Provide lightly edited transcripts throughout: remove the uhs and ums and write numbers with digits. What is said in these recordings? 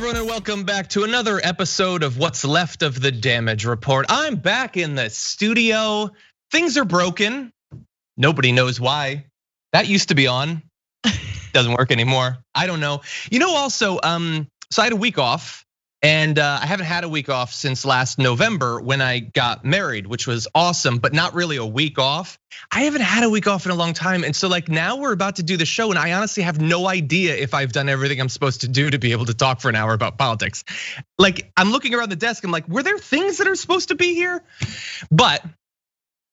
everyone, and welcome back to another episode of What's Left of the Damage Report. I'm back in the studio. Things are broken. Nobody knows why. That used to be on. Doesn't work anymore. I don't know. You know, also, so I had a week off, and I haven't had a week off since last November when I got married, which was awesome, but not really a week off. I haven't had a week off in a long time. And so like now we're about to do the show, and I honestly have no idea if I've done everything I'm supposed to do to be able to talk for an hour about politics. Like I'm looking around the desk, I'm like, were there things that are supposed to be here? But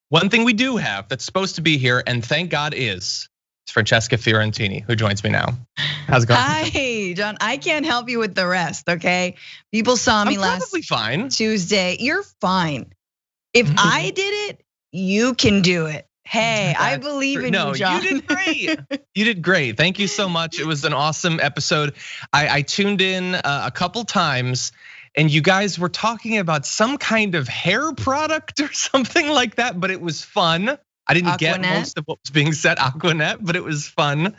one thing we do have that's supposed to be here, and thank God is Francesca Fiorentini, who joins me now. How's it going? Hi, John. I can't help you with the rest, okay? People saw me last Tuesday. You're fine. If I did it, you can do it. Hey, I believe in you, John. You did great. You did great. Thank you so much. It was an awesome episode. I tuned in a couple times, and you guys were talking about some kind of hair product or something like that, but it was fun. I didn't get most of what was being said, Aquanet, but it was fun.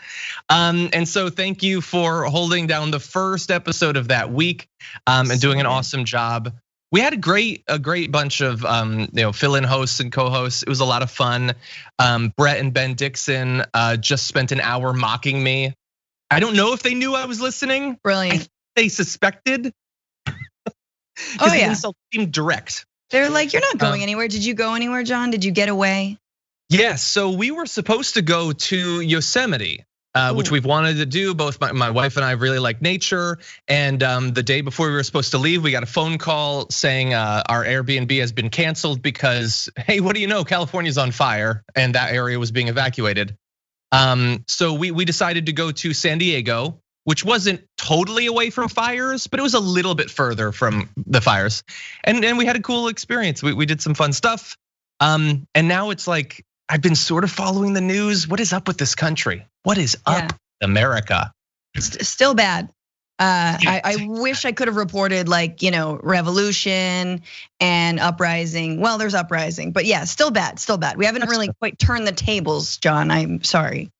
And so thank you for holding down the first episode of that week and doing an awesome job. We had a great bunch of fill-in hosts and co-hosts. It was a lot of fun. Brett and Ben Dixon just spent an hour mocking me. I don't know if they knew I was listening. Brilliant. I think they suspected. Oh yeah. The insult seemed direct. They're like, you're not going anywhere. Did you go anywhere, John? Did you get away? Yes, so we were supposed to go to Yosemite, which we've wanted to do. Both my wife and I really like nature. And the day before we were supposed to leave, we got a phone call saying our Airbnb has been canceled because, hey, what do you know? California's on fire and that area was being evacuated. So we decided to go to San Diego, which wasn't totally away from fires, but it was a little bit further from the fires. And we had a cool experience. We did some fun stuff. And now it's like, I've been sort of following the news. What is up with this country? What is up, America? It's still bad. I wish I could have reported like, revolution and uprising. Well, there's uprising, but yeah, still bad, still bad. We haven't really quite turned the tables, John. I'm sorry.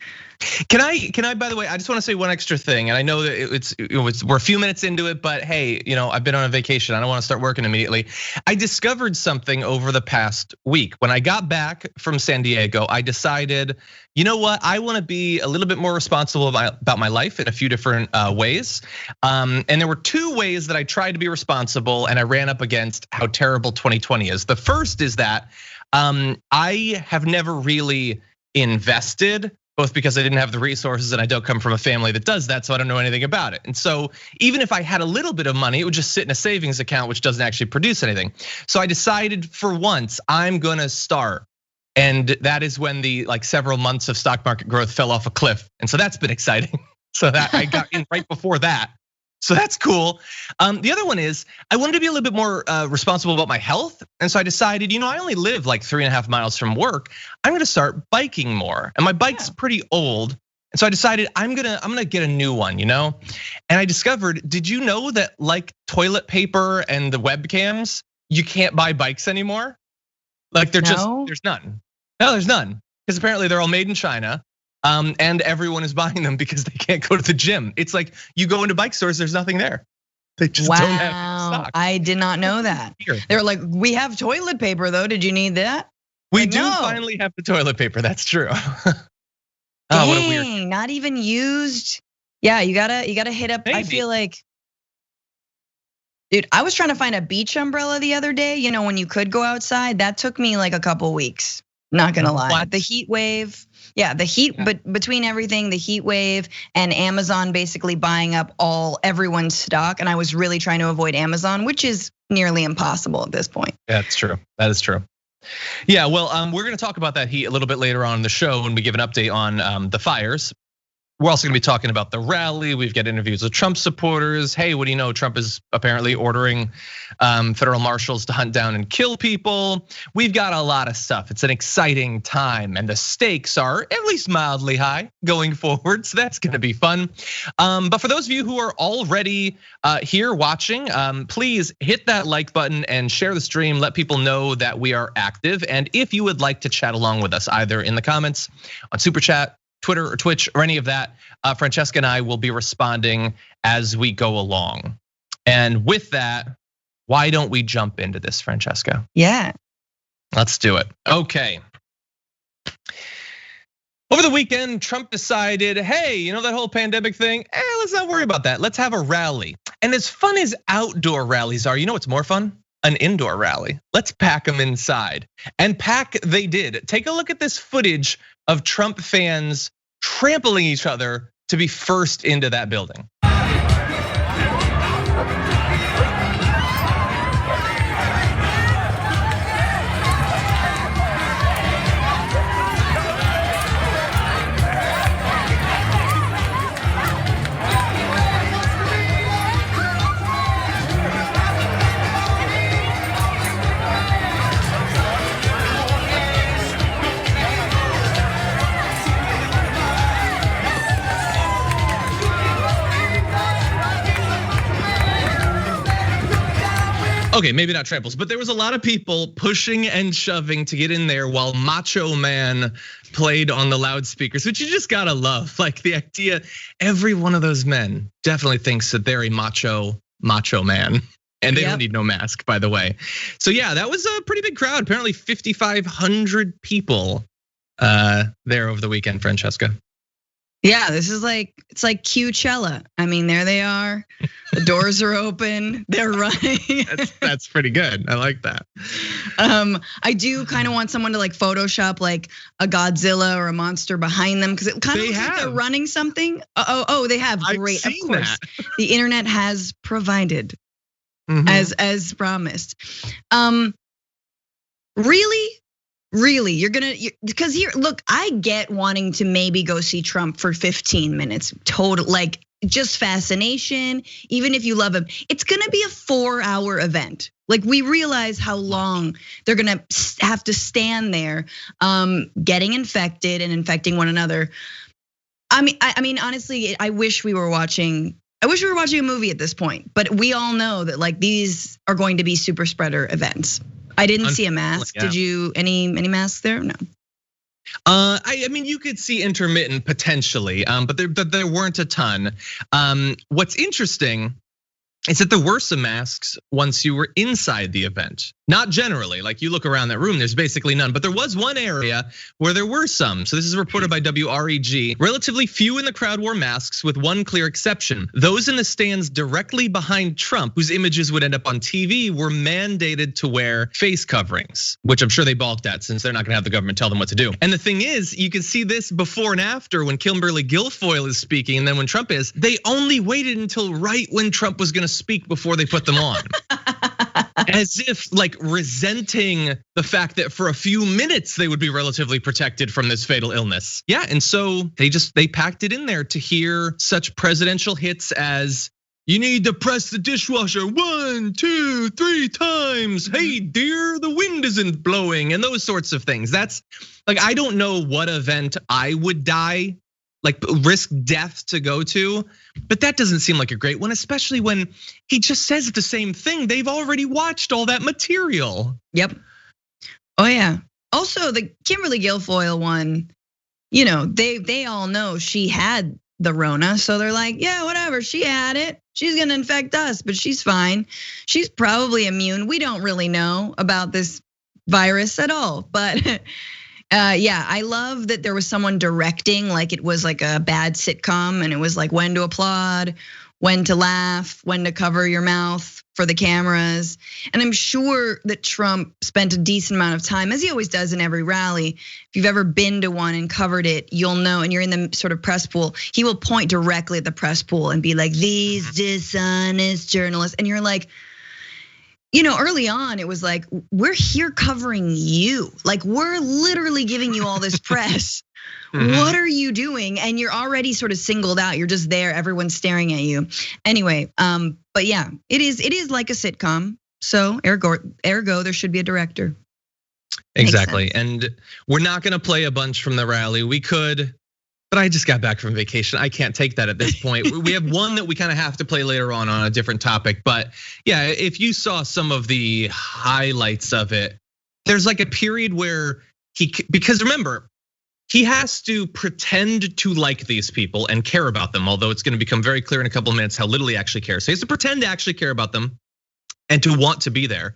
Can I, by the way, I just want to say one extra thing. And I know that we're a few minutes into it, but hey, I've been on a vacation. I don't want to start working immediately. I discovered something over the past week. When I got back from San Diego, I decided, you know what? I want to be a little bit more responsible about my life in a few different ways. And there were two ways that I tried to be responsible, and I ran up against how terrible 2020 is. The first is that I have never really invested, both because I didn't have the resources and I don't come from a family that does that, so I don't know anything about it. And so even if I had a little bit of money, it would just sit in a savings account, which doesn't actually produce anything. So I decided for once, I'm gonna start. And that is when the several months of stock market growth fell off a cliff. And so that's been exciting. So that I got in right before that. So that's cool. The other one is I wanted to be a little bit more responsible about my health. And so I decided, I only live like 3.5 miles from work. I'm gonna start biking more. And my bike's pretty old. And so I decided I'm gonna get a new one, And I discovered, did you know that like toilet paper and the webcams, you can't buy bikes anymore? Like there's none. No, there's none. Because apparently they're all made in China. And everyone is buying them because they can't go to the gym. It's like you go into bike stores, there's nothing there. They just don't have stock. I did not know that. They're like, we have toilet paper though. Did you need that? We do finally have the toilet paper. That's true. Dang, what a weird. Not even used. Yeah, you gotta hit up. Maybe. I feel like, dude, I was trying to find a beach umbrella the other day. When you could go outside, that took me like a couple weeks. Not gonna lie. What? The heat wave. Yeah, the heat, but between everything, the heat wave and Amazon basically buying up everyone's stock. And I was really trying to avoid Amazon, which is nearly impossible at this point. That's true. That is true. Yeah, well, we're gonna talk about that heat a little bit later on in the show when we give an update on the fires. We're also gonna be talking about the rally. We've got interviews with Trump supporters. Hey, what do you know? Trump is apparently ordering federal marshals to hunt down and kill people. We've got a lot of stuff. It's an exciting time, and the stakes are at least mildly high going forward. So that's gonna be fun. But for those of you who are already here watching, please hit that like button and share the stream. Let people know that we are active. And if you would like to chat along with us, either in the comments, on Super Chat, Twitter or Twitch or any of that, Francesca and I will be responding as we go along. And with that, why don't we jump into this, Francesca? Yeah. Let's do it. Okay. Over the weekend, Trump decided, hey, you know that whole pandemic thing? Let's not worry about that. Let's have a rally. And as fun as outdoor rallies are, you know what's more fun? An indoor rally. Let's pack them inside. And pack they did. Take a look at this footage of Trump fans trampling each other to be first into that building. Okay, maybe not tramples, but there was a lot of people pushing and shoving to get in there while Macho Man played on the loudspeakers, which you just gotta love. Like the idea, every one of those men definitely thinks that they're a macho man. And they don't need no mask, by the way. So yeah, that was a pretty big crowd. Apparently 5,500 people there over the weekend, Francesca. Yeah, this is like, it's like Coachella. I mean, there they are. The doors are open. They're running. That's pretty good. I like that. I do kind of want someone to like Photoshop like a Godzilla or a monster behind them because it kind of looks like they're running something. Oh, they have. Great, of course. The internet has provided as promised. Really, you're gonna, because here, look, I get wanting to maybe go see Trump for 15 minutes, total, like just fascination. Even if you love him, it's gonna be a 4-hour event. Like we realize how long they're gonna have to stand there, getting infected and infecting one another. I mean, honestly, I wish we were watching a movie at this point, but we all know that like these are going to be super spreader events. I didn't see a mask. Did you any masks there? No. I mean, you could see intermittent potentially, but there weren't a ton. What's interesting is that there were some masks once you were inside the event. Not generally, like you look around that room, there's basically none, but there was one area where there were some. So this is reported by WREG. Relatively few in the crowd wore masks with one clear exception. Those in the stands directly behind Trump, whose images would end up on TV, were mandated to wear face coverings, which I'm sure they balked at since they're not gonna have the government tell them what to do. And the thing is, you can see this before and after when Kimberly Guilfoyle is speaking and then when Trump is, they only waited until right when Trump was gonna speak before they put them on. As if like resenting the fact that for a few minutes they would be relatively protected from this fatal illness. Yeah, and so they packed it in there to hear such presidential hits as you need to press the dishwasher 1, 2, 3 times. Hey dear, the wind isn't blowing, and those sorts of things. That's like, I don't know what event I would die, like risk death to go to, but that doesn't seem like a great one, especially when he just says the same thing. They've already watched all that material. Yep. Oh yeah. Also, the Kimberly Guilfoyle one, you know, they all know she had the Rona, so they're like, yeah, whatever, she had it. She's gonna infect us, but she's fine. She's probably immune. We don't really know about this virus at all, but. Yeah, I love that there was someone directing, like it was like a bad sitcom, and it was like when to applaud, when to laugh, when to cover your mouth for the cameras. And I'm sure that Trump spent a decent amount of time, as he always does in every rally. If you've ever been to one and covered it, you'll know, and you're in the sort of press pool, he will point directly at the press pool and be like, these dishonest journalists. And you're like, you know, early on, it was like, we're here covering you. Like, we're literally giving you all this press. What are you doing? And you're already sort of singled out. You're just there, everyone's staring at you. Anyway, but yeah, it is like a sitcom. So ergo, there should be a director. Exactly, and we're not gonna play a bunch from the rally. We could, but I just got back from vacation. I can't take that at this point. We have one that we kind of have to play later on a different topic. But yeah, if you saw some of the highlights of it, there's like a period where because remember, he has to pretend to like these people and care about them, although it's gonna become very clear in a couple of minutes how little he actually cares. So he has to pretend to actually care about them and to want to be there.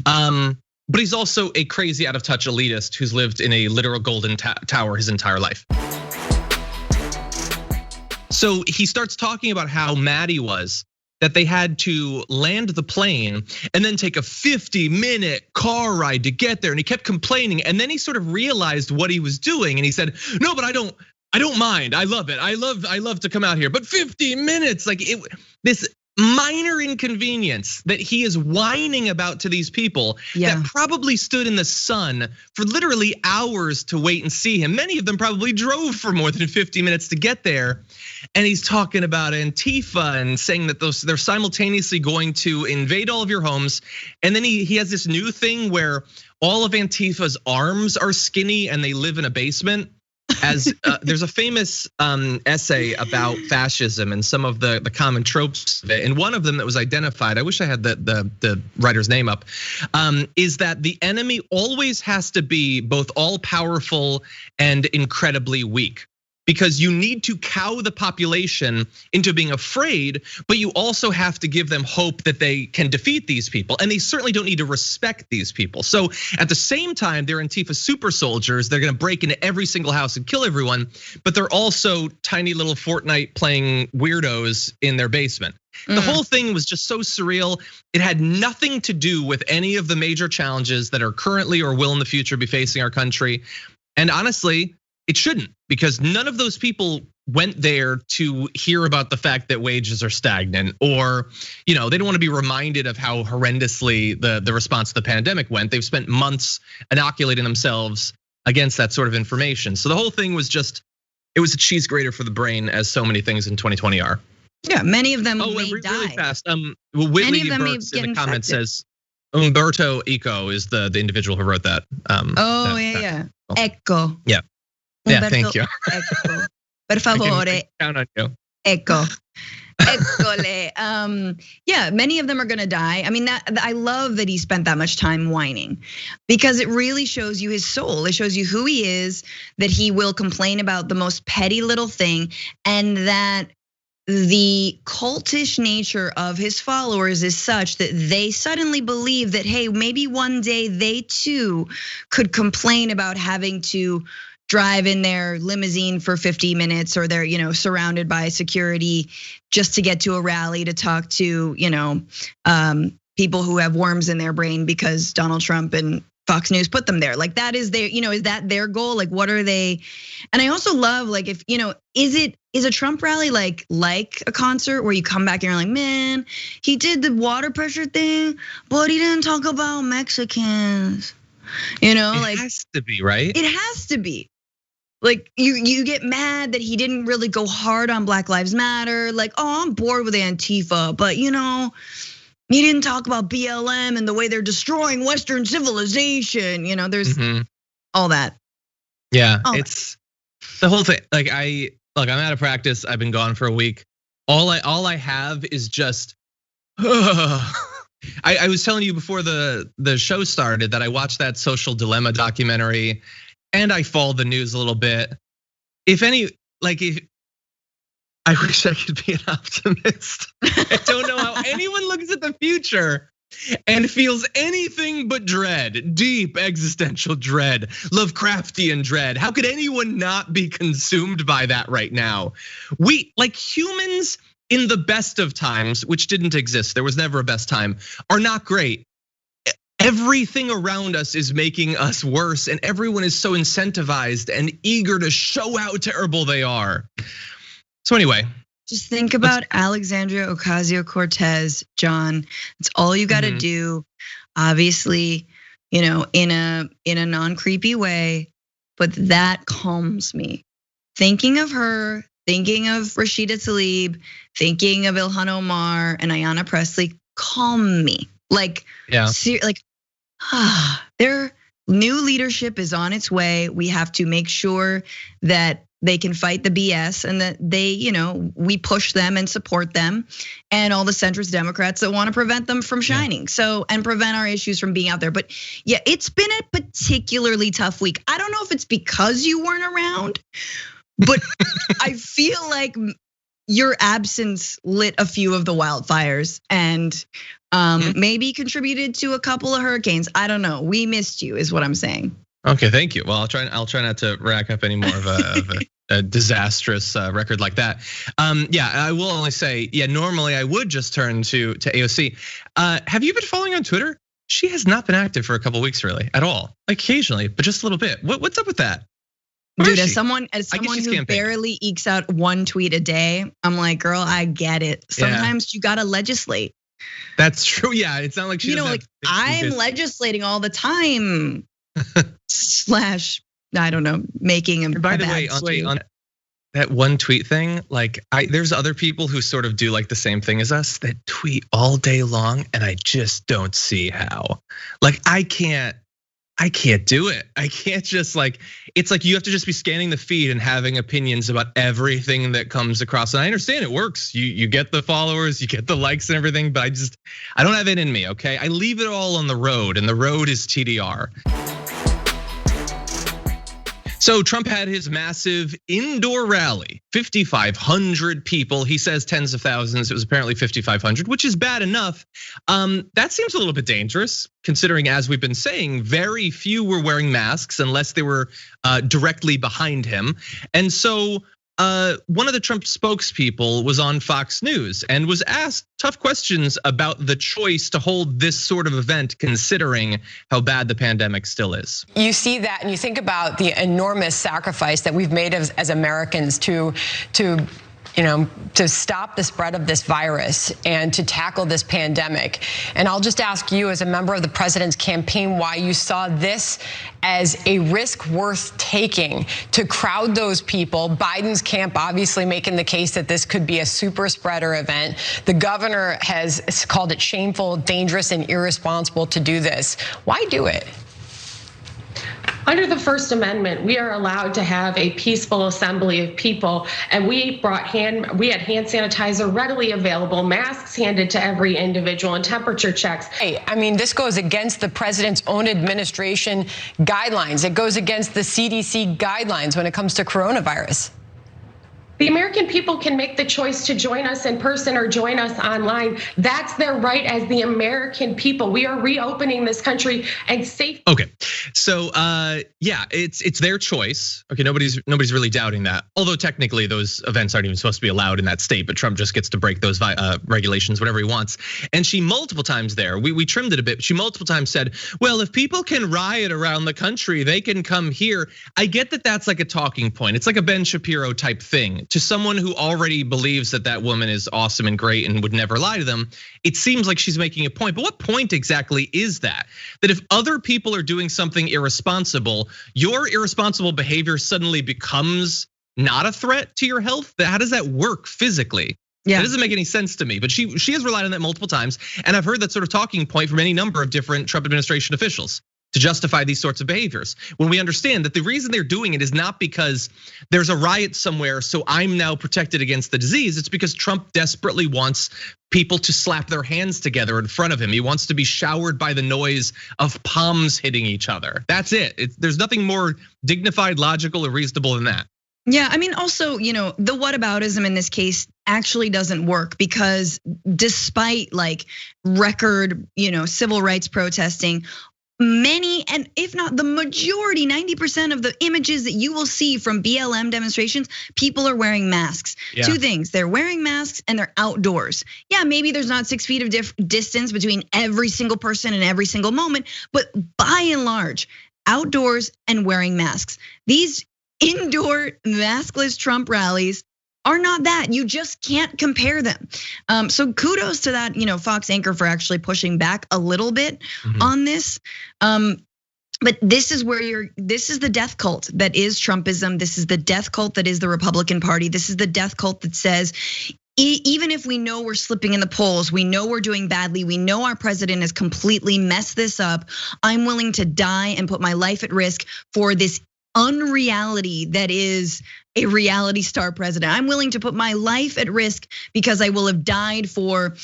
But he's also a crazy out of touch elitist who's lived in a literal golden tower his entire life. So he starts talking about how mad he was that they had to land the plane and then take a 50-minute car ride to get there. And he kept complaining. And then he sort of realized what he was doing. And he said, no, but I don't mind. I love it. I love to come out here. But 50 minutes, like this minor inconvenience that he is whining about to these people that probably stood in the sun for literally hours to wait and see him. Many of them probably drove for more than 50 minutes to get there. And he's talking about Antifa and saying that they're simultaneously going to invade all of your homes. And then he has this new thing where all of Antifa's arms are skinny and they live in a basement. As there's a famous essay about fascism and some of the common tropes of it, and one of them that was identified, I wish I had the writer's name up, is that the enemy always has to be both all powerful and incredibly weak. Because you need to cow the population into being afraid, but you also have to give them hope that they can defeat these people. And they certainly don't need to respect these people. So at the same time, they're Antifa super soldiers. They're gonna break into every single house and kill everyone, but they're also tiny little Fortnite playing weirdos in their basement. The whole thing was just so surreal. It had nothing to do with any of the major challenges that are currently or will in the future be facing our country. And honestly, it shouldn't, because none of those people went there to hear about the fact that wages are stagnant, or they don't want to be reminded of how horrendously the response to the pandemic went. They've spent months inoculating themselves against that sort of information. So the whole thing was it was a cheese grater for the brain, as so many things in 2020 are. Yeah, many of them may really die. Fast. Whitley Burks in the comments says Umberto Eco is the individual who wrote that. Yeah. Eco. Yeah. Yeah, thank you. Ecco. Per favore. Count on you. Ecco. Eccole. Yeah, many of them are gonna die. I mean, I love that he spent that much time whining, because it really shows you his soul. It shows you who he is, that he will complain about the most petty little thing, and that the cultish nature of his followers is such that they suddenly believe that, hey, maybe one day they too could complain about having to drive in their limousine for 50 minutes, or they're surrounded by security just to get to a rally to talk to people who have worms in their brain because Donald Trump and Fox News put them there. Like, that is their, is that their goal? Like, what are they? And I also love, like, if is a Trump rally like a concert where you come back and you're like, man, he did the water pressure thing, but he didn't talk about Mexicans. It has to be, right? It has to be. Like, you get mad that he didn't really go hard on Black Lives Matter. Like, oh, I'm bored with Antifa, but he didn't talk about BLM and the way they're destroying Western civilization. There's all that. Yeah, it's the whole thing. Like, I'm out of practice. I've been gone for a week. All I have is just. I was telling you before the show started that I watched that Social Dilemma documentary, and I followed the news a little bit. I wish I could be an optimist. I don't know how anyone looks at the future and feels anything but dread, deep existential dread, Lovecraftian dread. How could anyone not be consumed by that right now? We, like humans in the best of times, which didn't exist, there was never a best time, are not great. Everything around us is making us worse, and everyone is so incentivized and eager to show how terrible they are. So anyway. Just think about Alexandria Ocasio-Cortez, John. It's all you gotta do. Obviously, in a non-creepy way, but that calms me. Thinking of her, thinking of Rashida Tlaib, thinking of Ilhan Omar and Ayanna Pressley, calm me. Their new leadership is on its way. We have to make sure that they can fight the BS, and that they, we push them and support them, and all the centrist Democrats that want to prevent them from shining. So, and prevent our issues from being out there. But yeah, it's been a particularly tough week. I don't know if it's because you weren't around, but I feel like your absence lit a few of the wildfires and maybe contributed to a couple of hurricanes. I don't know. We missed you, is what I'm saying. Okay, thank you. Well, I'll try not to rack up any more of a disastrous record like that. Yeah, I will only say, normally I would just turn to AOC. Have you been following on Twitter? She has not been active for a couple weeks, really, at all. Occasionally, but just a little bit. What's up with that? Dude, as someone who barely ekes out one tweet a day, I'm like, girl, I get it. Sometimes you gotta legislate. That's true. Yeah, it's not like she's I'm legislating all the time. / I don't know, making him. By the way, on that one tweet thing, like there's other people who sort of do like the same thing as us that tweet all day long, and I just don't see how. Like I can't do it. I can't just it's like you have to just be scanning the feed and having opinions about everything that comes across. And I understand it works. You get the followers, you get the likes and everything, but I don't have it in me, okay? I leave it all on the road, and the road is TDR. So Trump had his massive indoor rally, 5,500 people. He says tens of thousands. It was apparently 5,500, which is bad enough. That seems a little bit dangerous, considering, as we've been saying, very few were wearing masks unless they were directly behind him. And so one of the Trump spokespeople was on Fox News and was asked tough questions about the choice to hold this sort of event, considering how bad the pandemic still is. You see that and you think about the enormous sacrifice that we've made as Americans to stop the spread of this virus and to tackle this pandemic. And I'll just ask you, as a member of the president's campaign, why you saw this as a risk worth taking to crowd those people. Biden's camp obviously making the case that this could be a super spreader event. The governor has called it shameful, dangerous, and irresponsible to do this. Why do it? Under the First Amendment, we are allowed to have a peaceful assembly of people, and we had hand sanitizer readily available, masks handed to every individual, and temperature checks. Hey, I mean, this goes against the president's own administration guidelines. It goes against the CDC guidelines when it comes to coronavirus. The American people can make the choice to join us in person or join us online. That's their right as the American people. We are reopening this country and safe. Okay, so yeah, it's their choice. Okay, nobody's really doubting that. Although technically those events aren't even supposed to be allowed in that state, but Trump just gets to break those regulations whenever he wants. And she multiple times there, we trimmed it a bit. She multiple times said, well, if people can riot around the country, they can come here. I get that that's like a talking point. It's like a Ben Shapiro type thing. To someone who already believes that woman is awesome and great and would never lie to them, it seems like she's making a point. But what point exactly is that? That if other people are doing something irresponsible, your irresponsible behavior suddenly becomes not a threat to your health? How does that work physically? Yeah, it doesn't make any sense to me. But she has relied on that multiple times, and I've heard that sort of talking point from any number of different Trump administration officials to justify these sorts of behaviors. When we understand that the reason they're doing it is not because there's a riot somewhere, so I'm now protected against the disease. It's because Trump desperately wants people to slap their hands together in front of him. He wants to be showered by the noise of palms hitting each other. That's it. There's nothing more dignified, logical, or reasonable than that. Yeah, I mean, also, the whataboutism in this case actually doesn't work, because despite like record, civil rights protesting, many, and if not the majority, 90% of the images that you will see from BLM demonstrations, people are wearing masks. Yeah. Two things, they're wearing masks and they're outdoors. Yeah, maybe there's not 6 feet of distance between every single person in every single moment, but by and large, outdoors and wearing masks. These indoor maskless Trump rallies are not that. You just can't compare them. So kudos to that, Fox anchor for actually pushing back a little bit on this. But this is this is the death cult that is Trumpism. This is the death cult that is the Republican Party. This is the death cult that says, even if we know we're slipping in the polls, we know we're doing badly, we know our president has completely messed this up, I'm willing to die and put my life at risk for this unreality that is a reality star president. I'm willing to put my life at risk because I will have died for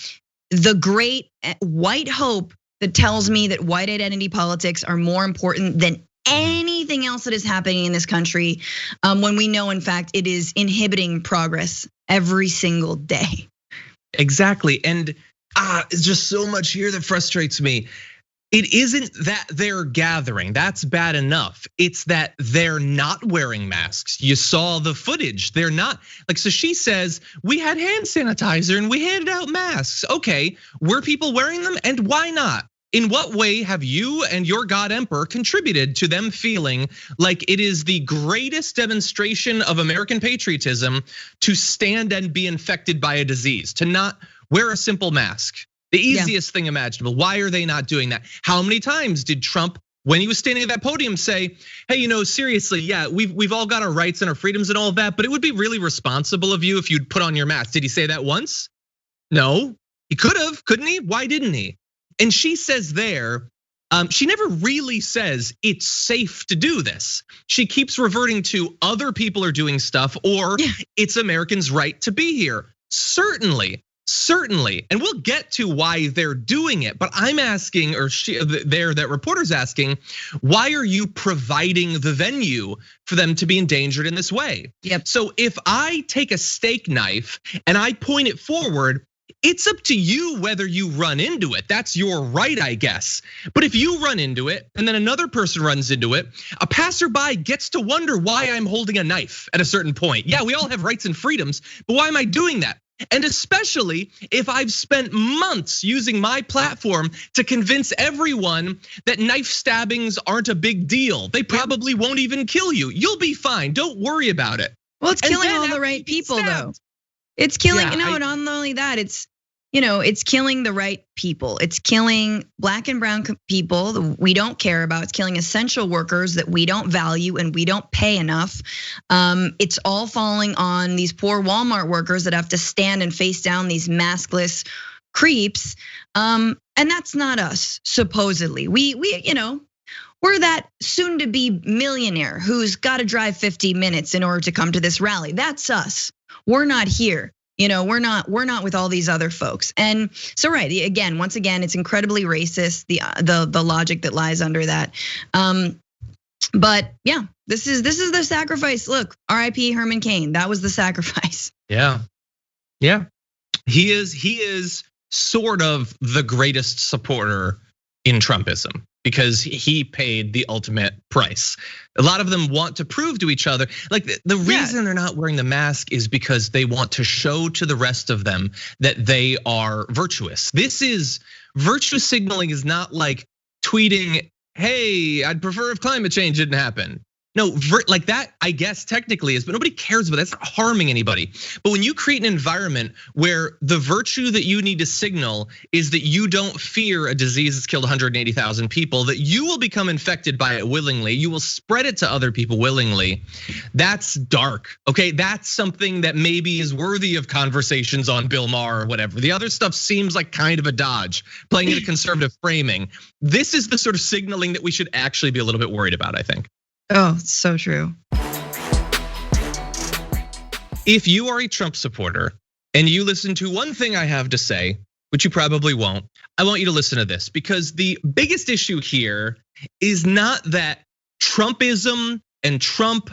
the great white hope that tells me that white identity politics are more important than anything else that is happening in this country, when we know, in fact, it is inhibiting progress every single day. Exactly, and it's just so much here that frustrates me. It isn't that they're gathering, that's bad enough. It's that they're not wearing masks. You saw the footage, they're not. Like, so she says, we had hand sanitizer and we handed out masks. Okay, were people wearing them, and why not? In what way have you and your God Emperor contributed to them feeling like it is the greatest demonstration of American patriotism to stand and be infected by a disease, to not wear a simple mask? The easiest thing imaginable. Why are they not doing that? How many times did Trump, when he was standing at that podium, say, hey, seriously, yeah, we've all got our rights and our freedoms and all of that, but it would be really responsible of you if you'd put on your mask. Did he say that once? No, he could have, couldn't he? Why didn't he? And she says there, she never really says it's safe to do this. She keeps reverting to other people are doing stuff, or it's Americans' right to be here. Certainly, and we'll get to why they're doing it. But I'm asking, or that reporter's asking, why are you providing the venue for them to be endangered in this way? Yep. So if I take a steak knife and I point it forward, it's up to you whether you run into it. That's your right, I guess. But if you run into it and then another person runs into it, a passerby gets to wonder why I'm holding a knife at a certain point. Yeah, we all have rights and freedoms, but why am I doing that? And especially if I've spent months using my platform to convince everyone that knife stabbings aren't a big deal. They probably won't even kill you. You'll be fine, don't worry about it. Well, it's killing all the right people though. It's killing, and not only that, it's killing the right people. It's killing black and brown people that we don't care about. It's killing essential workers that we don't value and we don't pay enough. It's all falling on these poor Walmart workers that have to stand and face down these maskless creeps. And that's not us, supposedly. We're that soon to be millionaire who's got to drive 50 minutes in order to come to this rally. That's us. We're not here. We're not with all these other folks. And so again, once again, it's incredibly racist, the logic that lies under that. But yeah, this is the sacrifice. Look, R.I.P. Herman Cain. That was the sacrifice. Yeah. He is sort of the greatest supporter in Trumpism, because he paid the ultimate price. A lot of them want to prove to each other, like the reason they're not wearing the mask is because they want to show to the rest of them that they are virtuous. This is virtue signaling, is not like tweeting, hey, I'd prefer if climate change didn't happen. No, like that, I guess technically is, but nobody cares about that. That's not harming anybody. But when you create an environment where the virtue that you need to signal is that you don't fear a disease that's killed 180,000 people, that you will become infected by it willingly, you will spread it to other people willingly, that's dark, okay? That's something that maybe is worthy of conversations on Bill Maher or whatever. The other stuff seems like kind of a dodge, playing in a conservative framing. This is the sort of signaling that we should actually be a little bit worried about, I think. Oh, so true. If you are a Trump supporter and you listen to one thing I have to say, which you probably won't, I want you to listen to this, because the biggest issue here is not that Trumpism and Trump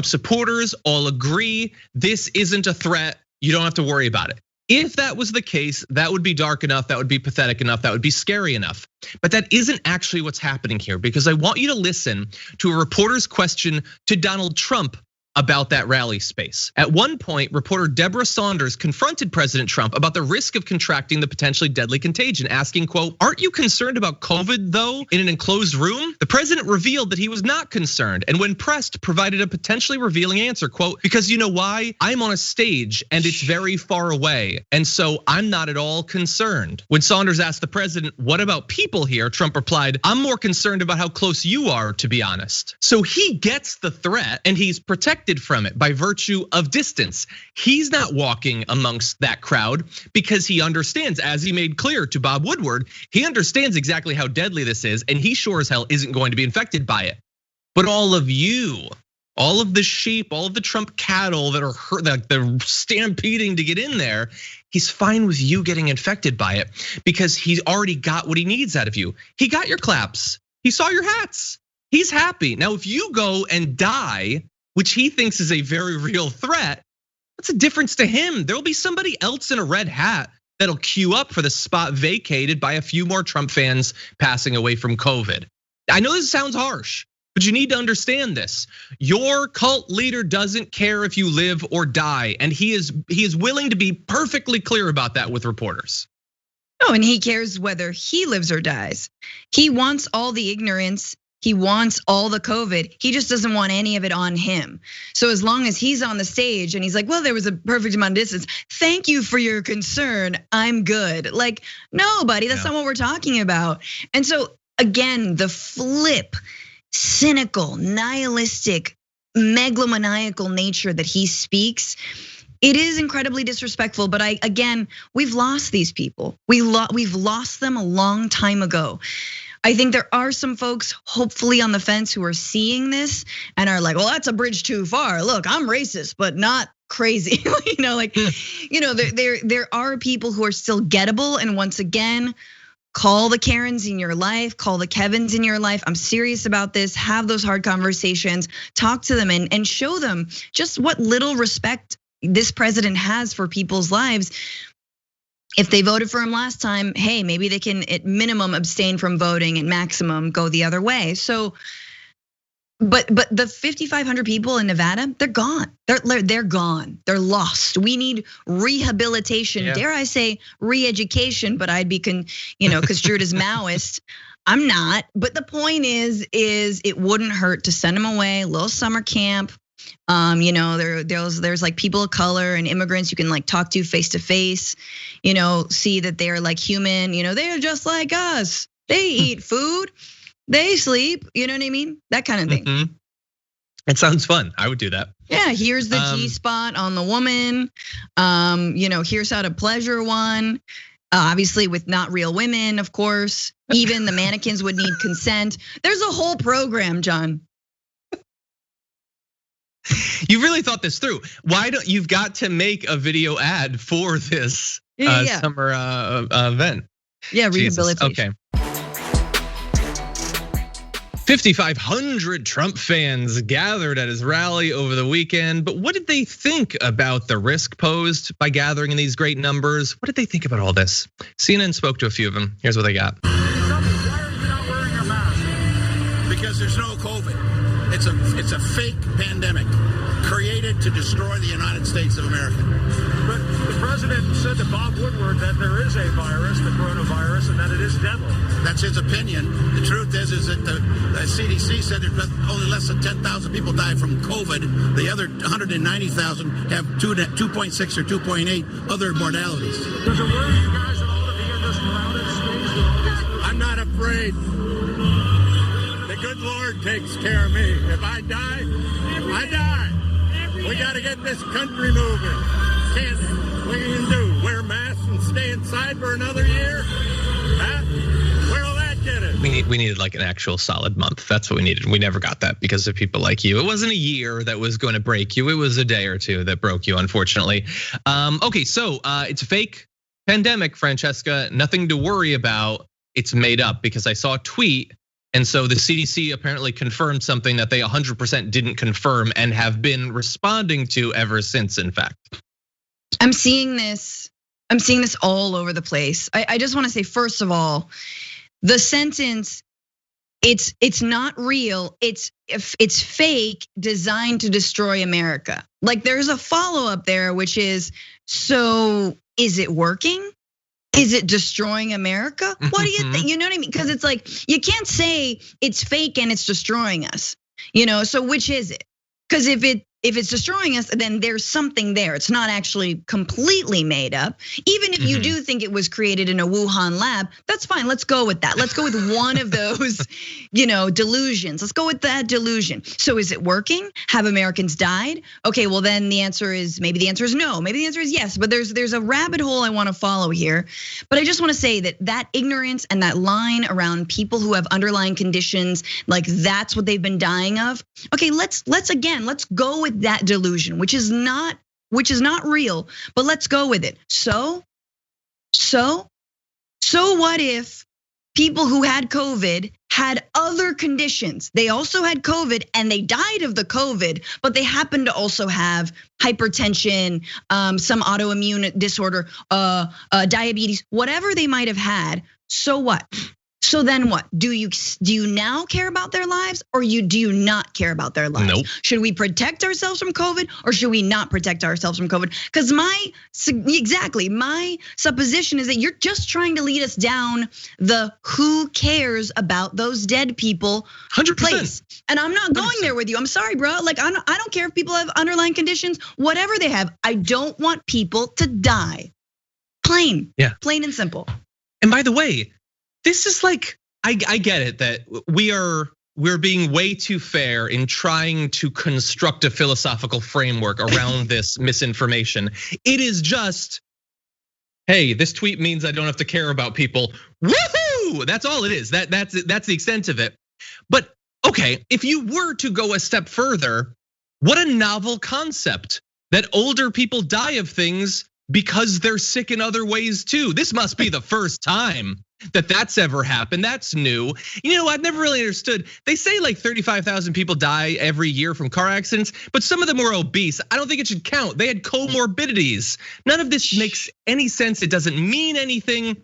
supporters all agree this isn't a threat, you don't have to worry about it. If that was the case, that would be dark enough, that would be pathetic enough, that would be scary enough. But that isn't actually what's happening here, because I want you to listen to a reporter's question to Donald Trump about that rally space. At one point, reporter Deborah Saunders confronted President Trump about the risk of contracting the potentially deadly contagion, asking, quote, "Aren't you concerned about COVID though in an enclosed room?" The president revealed that he was not concerned, and when pressed, provided a potentially revealing answer, quote, "Because you know why? I'm on a stage and it's very far away, and so I'm not at all concerned." When Saunders asked the president, "What about people here?" Trump replied, "I'm more concerned about how close you are, to be honest." So he gets the threat and he's protected from it by virtue of distance. He's not walking amongst that crowd because he understands, as he made clear to Bob Woodward, he understands exactly how deadly this is, and he sure as hell isn't going to be infected by it. But all of you, all of the sheep, all of the Trump cattle that are hurt, that they're stampeding to get in there, he's fine with you getting infected by it because he's already got what he needs out of you. He got your claps. He saw your hats. He's happy. Now, if you go and die, which he thinks is a very real threat, what's the difference to him? There'll be somebody else in a red hat that'll queue up for the spot vacated by a few more Trump fans passing away from COVID. I know this sounds harsh, but you need to understand this. Your cult leader doesn't care if you live or die, and he is willing to be perfectly clear about that with reporters. Oh, and he cares whether he lives or dies. He wants all the ignorance. He wants all the COVID. He just doesn't want any of it on him. So as long as he's on the stage and he's like, well, there was a perfect amount of distance. Thank you for your concern. I'm good. Like, no, buddy, that's not what we're talking about. And so again, the flip, cynical, nihilistic, megalomaniacal nature that he speaks, it is incredibly disrespectful. But we've lost these people. We've lost them a long time ago. I think there are some folks hopefully on the fence who are seeing this and are like, well, that's a bridge too far. Look, I'm racist, but not crazy. There are people who are still gettable. And once again, call the Karens in your life, call the Kevins in your life. I'm serious about this. Have those hard conversations, talk to them and show them just what little respect this president has for people's lives. If they voted for him last time, hey, maybe they can at minimum abstain from voting, at maximum go the other way. So, but the 5,500 people in Nevada, they're gone. They're gone. They're lost. We need rehabilitation. Dare I say re-education? But I'd be construed as Maoist. I'm not. But the point is it wouldn't hurt to send them away, a little summer camp. There's like people of color and immigrants you can like talk to face to face, see that they're like human, they're just like us. They eat food, they sleep, you know what I mean? That kind of thing. Mm-hmm. It sounds fun. I would do that. Yeah, here's the G-spot on the woman. Here's how to pleasure one. Obviously with not real women, of course. Even the mannequins would need consent. There's a whole program, John. You really thought this through. You've got to make a video ad for this summer event. Yeah, rehabilitation. Okay. 5,500 Trump fans gathered at his rally over the weekend. But what did they think about the risk posed by gathering in these great numbers? What did they think about all this? CNN spoke to a few of them. Here's what they got. Why are you not wearing your mask? Because there's no COVID. It's a fake pandemic created to destroy the United States of America. But the president said to Bob Woodward that there is a virus, the coronavirus, and that it is deadly. That's his opinion. The truth is that the CDC said that only less than 10,000 people died from COVID. The other 190,000 have 2.6 or 2.8 other mortalities. Does it worry you guys at all to be in this crowded space with all these? I'm not afraid. The good Lord takes care of me. If I die, I die. We got to get this country moving. What can you do? Wear masks and stay inside for another year? Huh? Where will that get us? We needed like an actual solid month. That's what we needed. We never got that because of people like you. It wasn't a year that was going to break you. It was a day or two that broke you, unfortunately. Okay, so it's a fake pandemic, Francesca. Nothing to worry about. It's made up because I saw a tweet. And so the CDC apparently confirmed something that they 100% didn't confirm and have been responding to ever since, in fact. I'm seeing this all over the place. I just want to say, first of all, the sentence, it's not real, it's fake, designed to destroy America. Like there's a follow-up there, which is, so is it working? Is it destroying America? What do you think? You know what I mean? Because it's like, you can't say it's fake and it's destroying us. So which is it? Because if if it's destroying us, then there's something there. It's not actually completely made up. Even if you do think it was created in a Wuhan lab, that's fine. Let's go with that. Let's go with one of those, delusions. Let's go with that delusion. So is it working? Have Americans died? Okay, well then maybe the answer is no. Maybe the answer is yes, but there's a rabbit hole I wanna follow here. But I just wanna say that ignorance and that line around people who have underlying conditions, like that's what they've been dying of. Okay, let's go with that delusion, which is not real, but let's go with it. So what if people who had COVID had other conditions? They also had COVID and they died of the COVID, but they happened to also have hypertension, some autoimmune disorder, diabetes, whatever they might have had. So what? So then what? Do you now care about their lives, or do you not care about their lives? Nope. Should we protect ourselves from COVID, or should we not protect ourselves from COVID? Because my supposition is that you're just trying to lead us down the who cares about those dead people 100%. place. And I'm not going 100%. there with you. I'm sorry, bro. Like I don't care if people have underlying conditions, whatever they have. I don't want people to die. Plain and simple. And by the way, this is like, I get it that we're being way too fair in trying to construct a philosophical framework around this misinformation. It is just, hey, this tweet means I don't have to care about people. Woohoo! That's all it is. That's the extent of it. But okay, if you were to go a step further, what a novel concept that older people die of things because they're sick in other ways too. This must be the first time that's ever happened. That's new. I've never really understood. They say like 35,000 people die every year from car accidents, but some of them were obese. I don't think it should count. They had comorbidities. None of this makes any sense. It doesn't mean anything.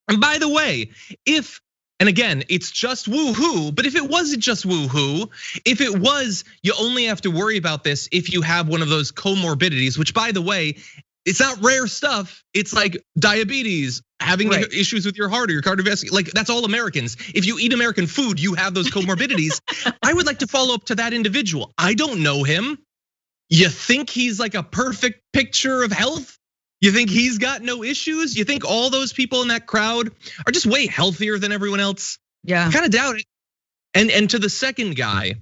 And by the way, and again, it's just woohoo, but if it wasn't just woohoo, if it was, you only have to worry about this if you have one of those comorbidities, which by the way, it's not rare stuff. It's like diabetes, having issues with your heart or your cardiovascular, like that's all Americans. If you eat American food, you have those comorbidities. I would like to follow up to that individual. I don't know him. You think he's like a perfect picture of health? You think he's got no issues? You think all those people in that crowd are just way healthier than everyone else? Yeah. I kind of doubt it. And to the second guy,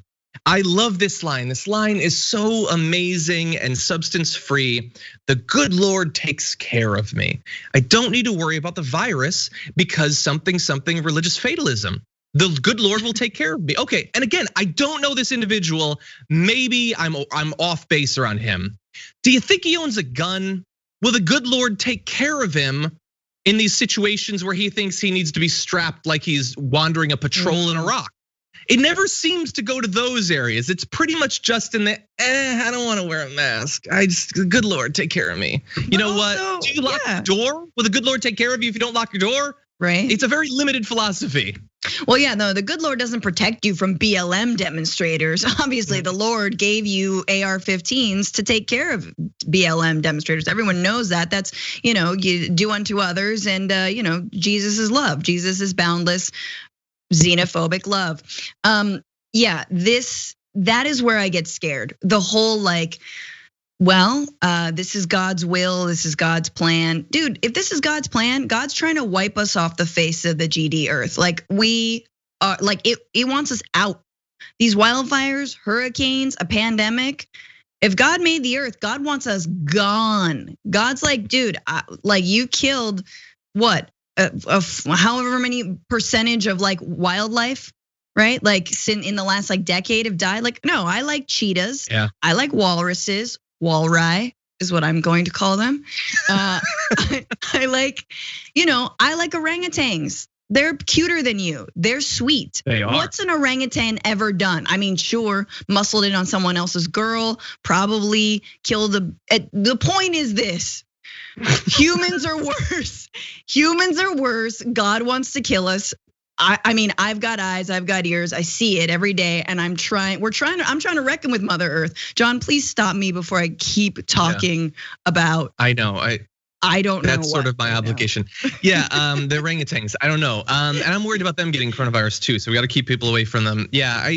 I love this line. This line is so amazing and substance free. The good Lord takes care of me. I don't need to worry about the virus because something religious fatalism. The good Lord will take care of me. Okay, and again, I don't know this individual. Maybe I'm off base around him. Do you think he owns a gun? Will the good Lord take care of him in these situations where he thinks he needs to be strapped like he's wandering a patrol in Iraq? It never seems to go to those areas. It's pretty much just in the, I don't want to wear a mask. Good Lord, take care of me. You know what? Do you lock your door? Will the good Lord take care of you if you don't lock your door? Right. It's a very limited philosophy. Well, yeah, no, the good Lord doesn't protect you from BLM demonstrators. Obviously, the Lord gave you AR-15s to take care of BLM demonstrators. Everyone knows that. That's, you do unto others, and Jesus is love. Jesus is boundless, xenophobic love. Yeah, that is where I get scared. The whole this is God's will, this is God's plan. Dude, if this is God's plan, God's trying to wipe us off the face of the GD earth. Like we are, it wants us out. These wildfires, hurricanes, a pandemic. If God made the earth, God wants us gone. God's like, dude, you killed what? However many percentage of wildlife, right? In the last decade have died. No, I like cheetahs. Yeah. I like walruses. Walrus is what I'm going to call them. I like orangutans. They're cuter than you. They're sweet. They are. What's an orangutan ever done? I mean, sure, muscled in on someone else's girl, probably killed the point is this. Humans are worse. Humans are worse. God wants to kill us. I mean, I've got eyes, I've got ears, I see it every day, and I'm trying to reckon with Mother Earth. John, please stop me before I keep talking about. I know, I don't know. That's sort of my obligation. Yeah, the orangutans, I don't know. And I'm worried about them getting coronavirus too, so we gotta keep people away from them. Yeah,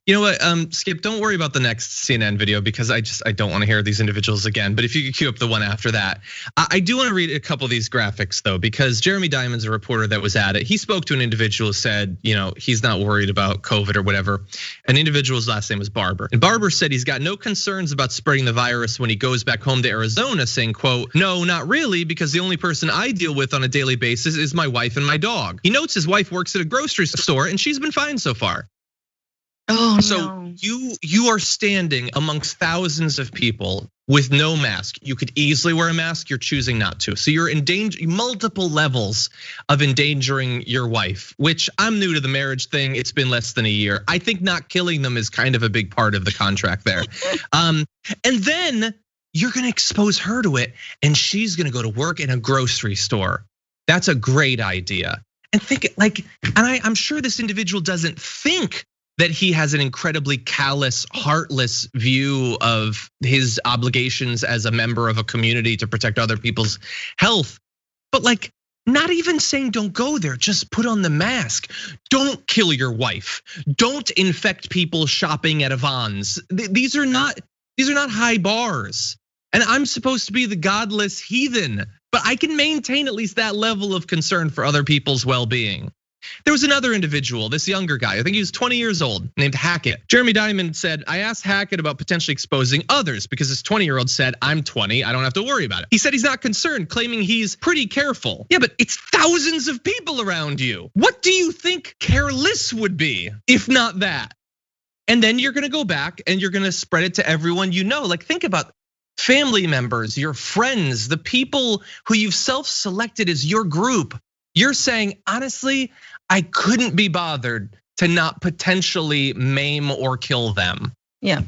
You know what, Skip, don't worry about the next CNN video because I don't want to hear these individuals again. But if you could cue up the one after that. I do want to read a couple of these graphics though, because Jeremy Diamond's a reporter that was at it. He spoke to an individual who said, he's not worried about COVID or whatever. An individual's last name was Barber. And Barber said he's got no concerns about spreading the virus when he goes back home to Arizona, saying, quote, "No, not really, because the only person I deal with on a daily basis is my wife and my dog." He notes his wife works at a grocery store and she's been fine so far. Oh, so no. you are standing amongst thousands of people with no mask. You could easily wear a mask, you're choosing not to. So you're in danger, multiple levels of endangering your wife, which I'm new to the marriage thing. It's been less than a year. I think not killing them is kind of a big part of the contract there. And then you're gonna expose her to it and she's gonna go to work in a grocery store. That's a great idea. And I'm sure this individual doesn't think that he has an incredibly callous, heartless view of his obligations as a member of a community to protect other people's health. But not even saying don't go there, just put on the mask. Don't kill your wife. Don't infect people shopping at a Vons. These are not high bars. And I'm supposed to be the godless heathen, but I can maintain at least that level of concern for other people's well-being. There was another individual, this younger guy, I think he was 20 years old, named Hackett. Jeremy Diamond said, "I asked Hackett about potentially exposing others because this 20-year-old said, 'I'm 20, I don't have to worry about it.' He said he's not concerned, claiming he's pretty careful." Yeah, but it's thousands of people around you. What do you think careless would be, if not that? And then you're gonna go back and you're gonna spread it to everyone you know. Think about family members, your friends, the people who you've self-selected as your group. You're saying, honestly, I couldn't be bothered to not potentially maim or kill them. Yeah.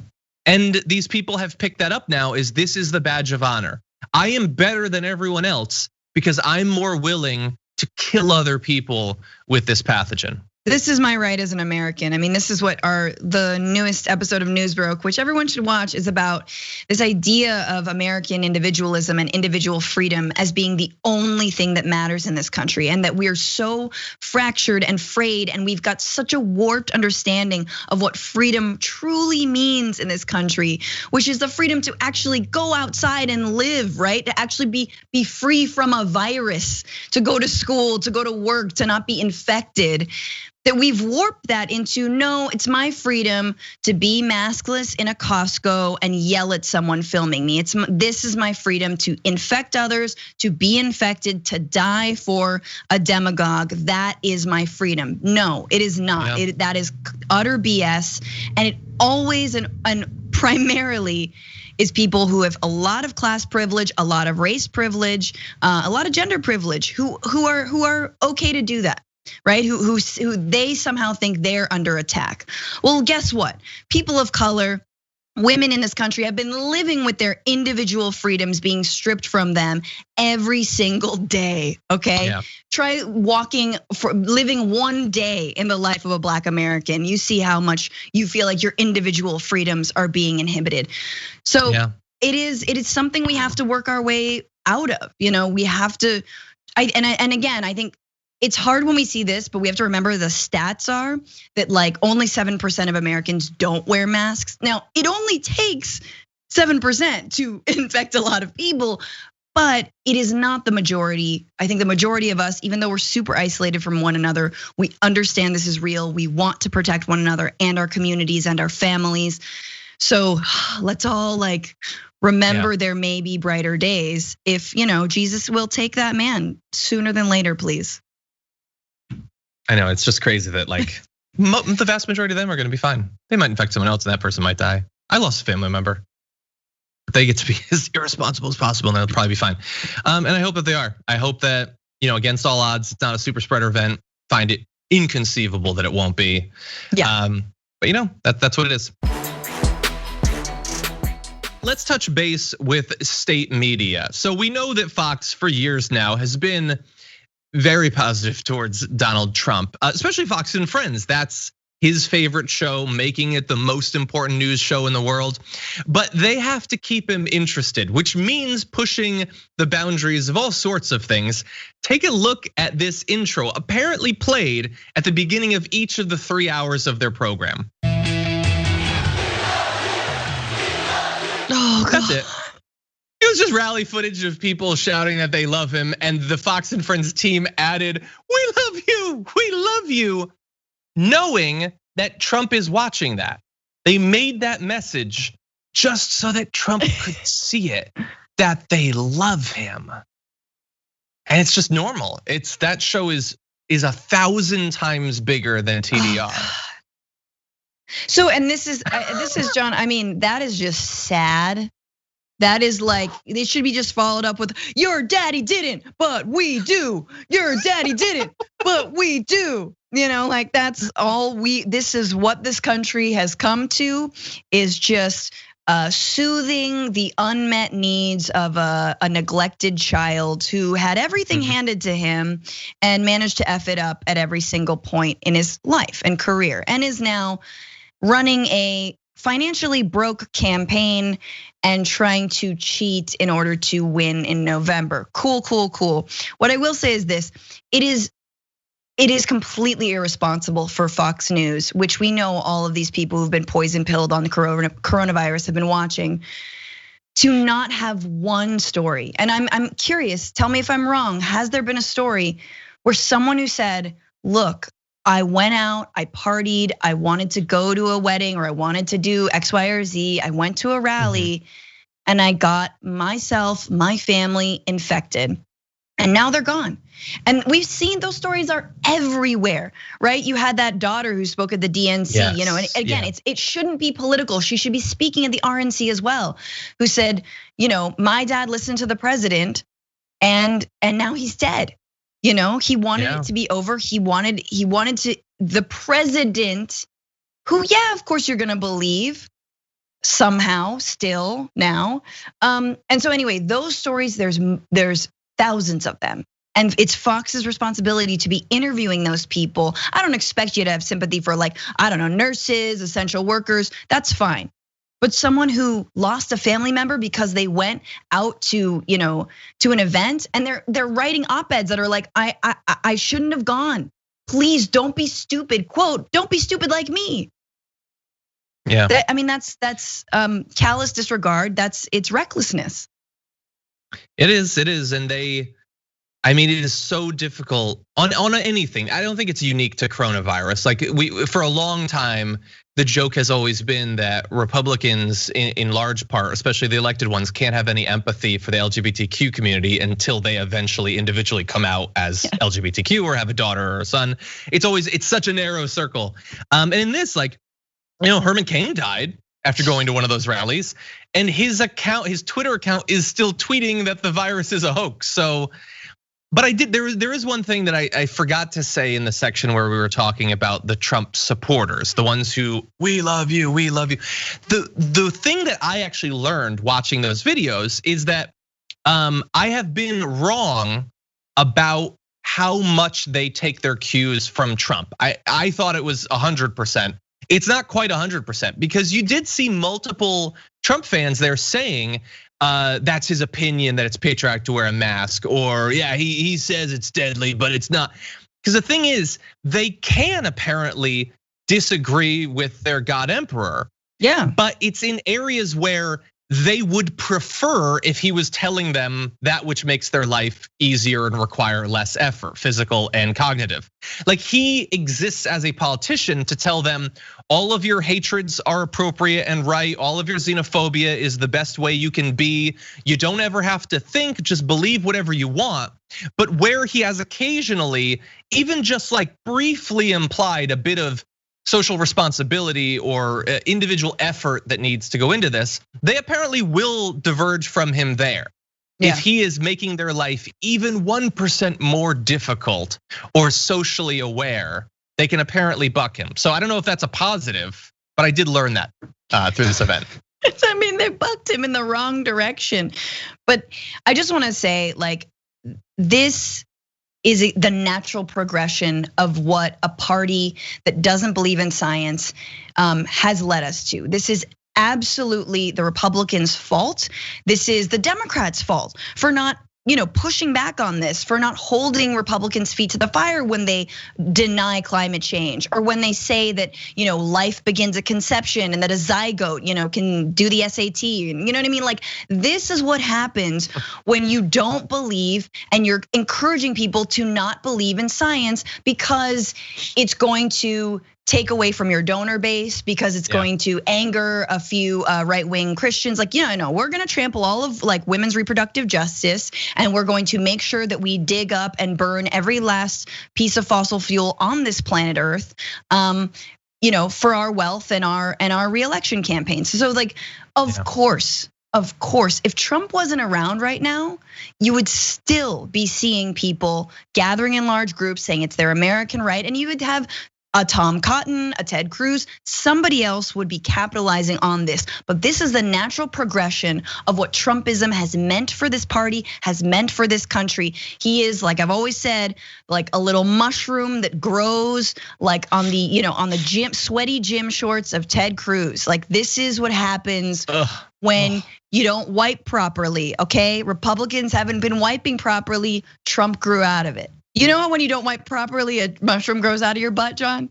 And these people have picked that up now as this is the badge of honor. I am better than everyone else because I'm more willing to kill other people with this pathogen. This is my right as an American. I mean, this is what the newest episode of News Broke, which everyone should watch, is about. This idea of American individualism and individual freedom as being the only thing that matters in this country, and that we are so fractured and frayed, and we've got such a warped understanding of what freedom truly means in this country, which is the freedom to actually go outside and live, right? To actually be free from a virus, to go to school, to go to work, to not be infected. That we've warped that into, no, it's my freedom to be maskless in a Costco and yell at someone filming me. This is my freedom to infect others, to be infected, to die for a demagogue. That is my freedom. No, it is not. Yeah. That is utter BS. And it always and primarily is people who have a lot of class privilege, a lot of race privilege, a lot of gender privilege, who are okay to do that. Right? Who they somehow think they're under attack. Well, guess what? People of color, women in this country have been living with their individual freedoms being stripped from them every single day, okay? Yeah. Try living one day in the life of a Black American. You see how much you feel like your individual freedoms are being inhibited. So it is something we have to work our way out of. We have to, and again, I think it's hard when we see this, but we have to remember the stats are that only 7% of Americans don't wear masks. Now, it only takes 7% to infect a lot of people, but it is not the majority. I think the majority of us, even though we're super isolated from one another, we understand this is real. We want to protect one another and our communities and our families. So let's all remember there may be brighter days if, Jesus will take that man sooner than later, please. I know, it's just crazy that the vast majority of them are gonna be fine. They might infect someone else and that person might die. I lost a family member. But they get to be as irresponsible as possible and they'll probably be fine. And I hope that they are. I hope that, against all odds, it's not a super spreader event. Find it inconceivable that it won't be. Yeah. But that's what it is. Let's touch base with state media. So we know that Fox for years now has been very positive towards Donald Trump, especially Fox and Friends. That's his favorite show, making it the most important news show in the world. But they have to keep him interested, which means pushing the boundaries of all sorts of things. Take a look at this intro, apparently played at the beginning of each of the 3 hours of their program. Oh, That's it. It was just rally footage of people shouting that they love him, and the Fox and Friends team added, "We love you, we love you," knowing that Trump is watching that. They made that message just so that Trump could see it, that they love him. And it's just normal. That show is 1,000 times bigger than TDR. So, and this is John, I mean, that is just sad. That is like, they should be just followed up with, your daddy didn't, but we do. Your daddy didn't, but we do. Like that's all this is what this country has come to, is just soothing the unmet needs of a neglected child who had everything handed to him and managed to F it up at every single point in his life and career, and is now running a financially broke campaign and trying to cheat in order to win in November. Cool. What I will say is this, it is completely irresponsible for Fox News, which we know all of these people who've been poison pilled on the coronavirus have been watching, to not have one story. And I'm curious, tell me if I'm wrong, has there been a story where someone who said, look, I went out, I partied, I wanted to go to a wedding, or I wanted to do X, Y, or Z. I went to a rally and I got myself, my family infected, and now they're gone. And we've seen those stories are everywhere, right? You had that daughter who spoke at the DNC, and again, it shouldn't be political. She should be speaking at the RNC as well, who said, my dad listened to the president and now he's dead. He wanted it to be over. He wanted the president, who, of course you're gonna believe somehow still now. And so anyway, those stories, there's thousands of them. And it's Fox's responsibility to be interviewing those people. I don't expect you to have sympathy for nurses, essential workers, that's fine. But someone who lost a family member because they went out to an event, and they're writing op-eds that are like, I shouldn't have gone. Please don't be stupid. Quote, don't be stupid like me. Yeah. That's callous disregard. It's recklessness. It is, and it is so difficult on anything. I don't think it's unique to coronavirus. Like for a long time, the joke has always been that Republicans, in large part, especially the elected ones, can't have any empathy for the LGBTQ community until they eventually individually come out as LGBTQ or have a daughter or a son. It's such a narrow circle. And in this, Herman Cain died after going to one of those rallies, and his Twitter account is still tweeting that the virus is a hoax. So, but there is one thing that I forgot to say in the section where we were talking about the Trump supporters, the ones who, we love you, we love you. The thing that I actually learned watching those videos is that I have been wrong about how much they take their cues from Trump. I thought it was 100%. It's not quite 100%, because you did see multiple Trump fans there saying that's his opinion, that it's patriotic to wear a mask, or he says it's deadly, but it's not. Because the thing is, they can apparently disagree with their God Emperor. Yeah. But it's in areas where they would prefer if he was telling them that which makes their life easier and require less effort, physical and cognitive. Like, he exists as a politician to tell them all of your hatreds are appropriate and right. All of your xenophobia is the best way you can be. You don't ever have to think, just believe whatever you want. But where he has occasionally, even just like briefly implied a bit of social responsibility or individual effort that needs to go into this, they apparently will diverge from him there. Yeah. If he is making their life even 1% more difficult or socially aware, they can apparently buck him. So I don't know if that's a positive, but I did learn that through this event. They bucked him in the wrong direction. But I just wanna say, this is the natural progression of what a party that doesn't believe in science has led us to. This is absolutely the Republicans' fault. This is the Democrats' fault for not pushing back on this, for not holding Republicans' feet to the fire when they deny climate change, or when they say that, life begins at conception and that a zygote, can do the SAT. You know what I mean? Like, this is what happens when you don't believe and you're encouraging people to not believe in science, because it's going to take away from your donor base, because it's going to anger a few right-wing Christians. Like, no, we're gonna trample all of women's reproductive justice, and we're going to make sure that we dig up and burn every last piece of fossil fuel on this planet Earth, for our wealth and our re-election campaigns. So of course, if Trump wasn't around right now, you would still be seeing people gathering in large groups saying it's their American right, and you would have a Tom Cotton, a Ted Cruz, somebody else would be capitalizing on this. But this is the natural progression of what Trumpism has meant for this party, has meant for this country. He is, like I've always said, like a little mushroom that grows on the sweaty gym shorts of Ted Cruz. Like, this is what happens when you don't wipe properly, okay? Republicans haven't been wiping properly. Trump grew out of it. You know how when you don't wipe properly, a mushroom grows out of your butt, John?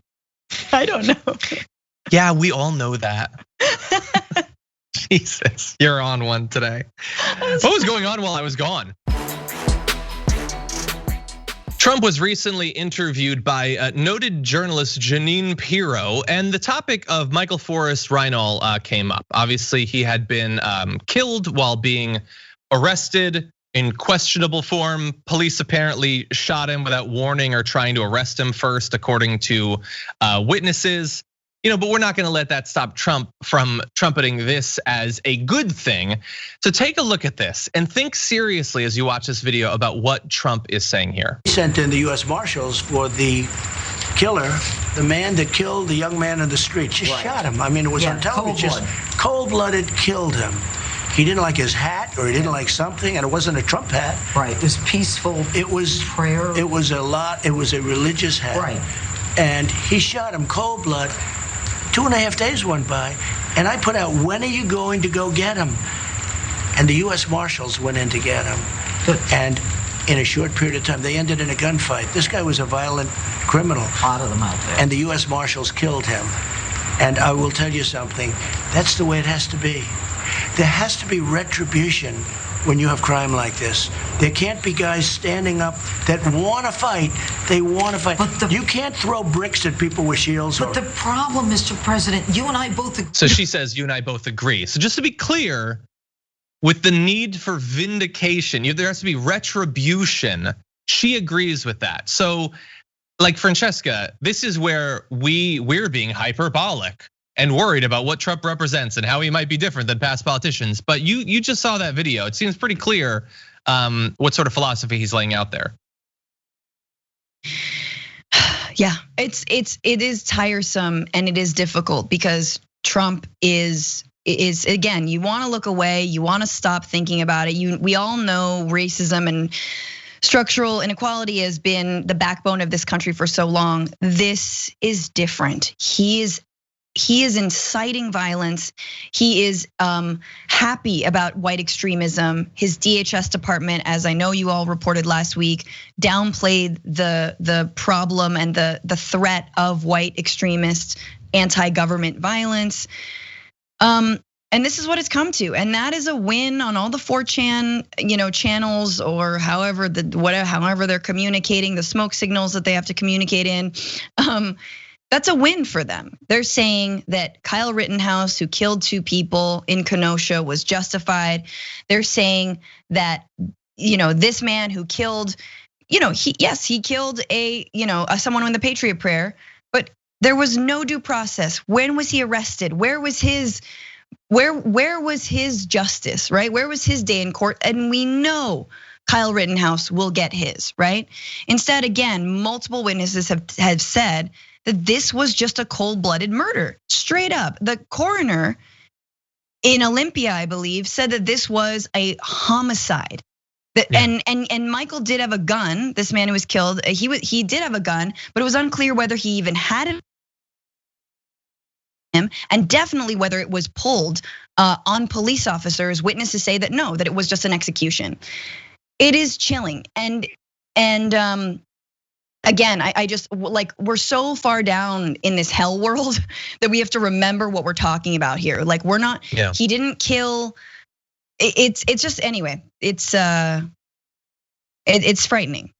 I don't know. Yeah, we all know that. Jesus, you're on one today. What was going on while I was gone? Trump was recently interviewed by noted journalist Jeanine Pirro, and the topic of Michael Forrest Reinald came up. Obviously, he had been killed while being arrested in questionable form. Police apparently shot him without warning or trying to arrest him first, according to witnesses. But we're not gonna let that stop Trump from trumpeting this as a good thing. So take a look at this and think seriously as you watch this video about what Trump is saying here. He sent in the US Marshals for the killer, the man that killed the young man in the street. Just shot him. I mean, it was on television. Cold-blooded, killed him. He didn't like his hat, or he didn't like something, and it wasn't a Trump hat. Right, it was peaceful. It was prayer. It was a religious hat. Right. And he shot him cold blood. 2.5 days went by, and I put out, when are you going to go get him? And the US Marshals went in to get him. Good. And in a short period of time, they ended in a gunfight. This guy was a violent criminal. A lot of them out there. And the US Marshals killed him. And I will tell you something, that's the way it has to be. There has to be retribution when you have crime like this. There can't be guys standing up that want to fight. They want to fight. But you can't throw bricks at people with shields. But the problem, Mr. President, you and I both agree. So she says you and I both agree. So just to be clear, with the need for vindication, there has to be retribution. She agrees with that. So like Francesca, this is where we're being hyperbolic and worried about what Trump represents and how he might be different than past politicians. But you just saw that video. It seems pretty clear what sort of philosophy he's laying out there. Yeah, it is tiresome and it is difficult, because Trump is again, you want to look away, you want to stop thinking about it. We all know racism and structural inequality has been the backbone of this country for so long. This is different. He is inciting violence. He is happy about white extremism. His DHS department, as I know you all reported last week, downplayed the problem and the threat of white extremist anti-government violence. And this is what it's come to, and that is a win on all the 4chan, channels, or however they're communicating, the smoke signals that they have to communicate in. That's a win for them. They're saying that Kyle Rittenhouse, who killed 2 people in Kenosha, was justified. They're saying that, this man who killed, he killed someone in the Patriot Prayer, but there was no due process. When was he arrested? Where was his justice, right? Where was his day in court? And we know Kyle Rittenhouse will get his, right? Instead, again, multiple witnesses have said that this was just a cold-blooded murder, straight up. The coroner in Olympia, I believe, said that this was a homicide. And Michael did have a gun. This man who was killed, he did have a gun, but it was unclear whether he even had it, and definitely whether it was pulled on police officers. Witnesses say that no, that it was just an execution. It is chilling, and again, I just like, we're so far down in this hell world that we have to remember what we're talking about here. Like, we're not. Yeah. He didn't kill. It's just, anyway. It's frightening.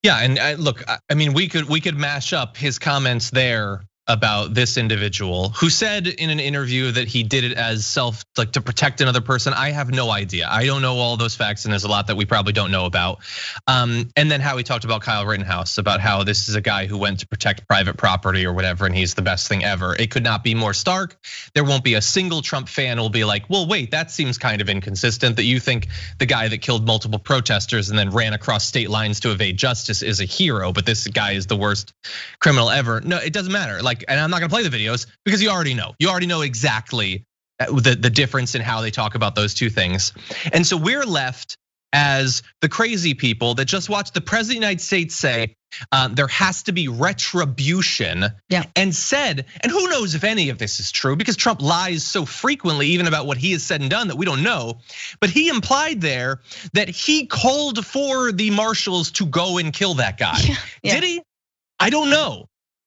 Yeah, and look, I mean, we could mash up his comments there about this individual who said in an interview that he did it as to protect another person. I have no idea. I don't know all those facts, and there's a lot that we probably don't know about. And then how he talked about Kyle Rittenhouse, about how this is a guy who went to protect private property or whatever, and he's the best thing ever. It could not be more stark. There won't be a single Trump fan who will be like, well, wait, that seems kind of inconsistent, that you think the guy that killed multiple protesters and then ran across state lines to evade justice is a hero, but this guy is the worst criminal ever. No, it doesn't matter. And I'm not gonna play the videos because you already know. You already know exactly the difference in how they talk about those two things. And so we're left as the crazy people that just watched the president of the United States say there has to be retribution, and said, and who knows if any of this is true, because Trump lies so frequently even about what he has said and done that we don't know. But he implied there that he called for the marshals to go and kill that guy. Did he? I don't know.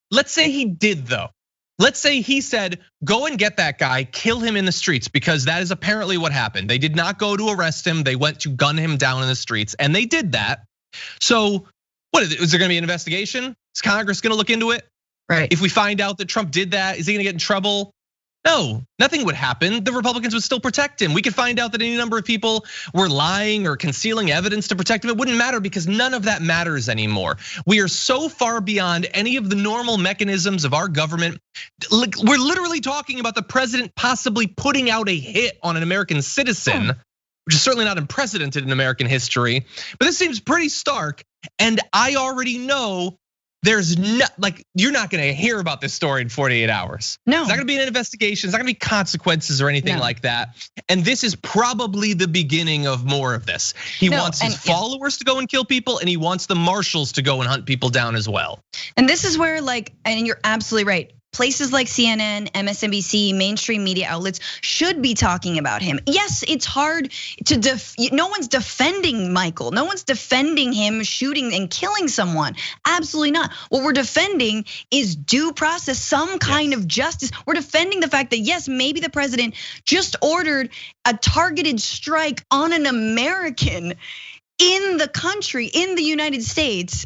Let's say he did, though. Let's say he said, go and get that guy, kill him in the streets, because that is apparently what happened. They did not go to arrest him. They went to gun him down in the streets, and they did that. So what is there gonna be an investigation? Is Congress gonna look into it? Right. If we find out that Trump did that, is he gonna get in trouble? No, nothing would happen. The Republicans would still protect him. We could find out that any number of people were lying or concealing evidence to protect him. It wouldn't matter because none of that matters anymore. We are so far beyond any of the normal mechanisms of our government. We're literally talking about the president possibly putting out a hit on an American citizen, which is certainly not unprecedented in American history. But this seems pretty stark. And I already know there's you're not gonna hear about this story in 48 hours. No. It's not gonna be an investigation, it's not gonna be consequences or anything like that. And this is probably the beginning of more of this. He wants his followers to go and kill people, and he wants the marshals to go and hunt people down as well. And this is where, and you're absolutely right. Places like CNN, MSNBC, mainstream media outlets should be talking about him. Yes, it's hard to no one's defending Michael. No one's defending him shooting and killing someone. Absolutely not. What we're defending is due process, some kind of justice. We're defending the fact that yes, maybe the president just ordered a targeted strike on an American in the country, in the United States.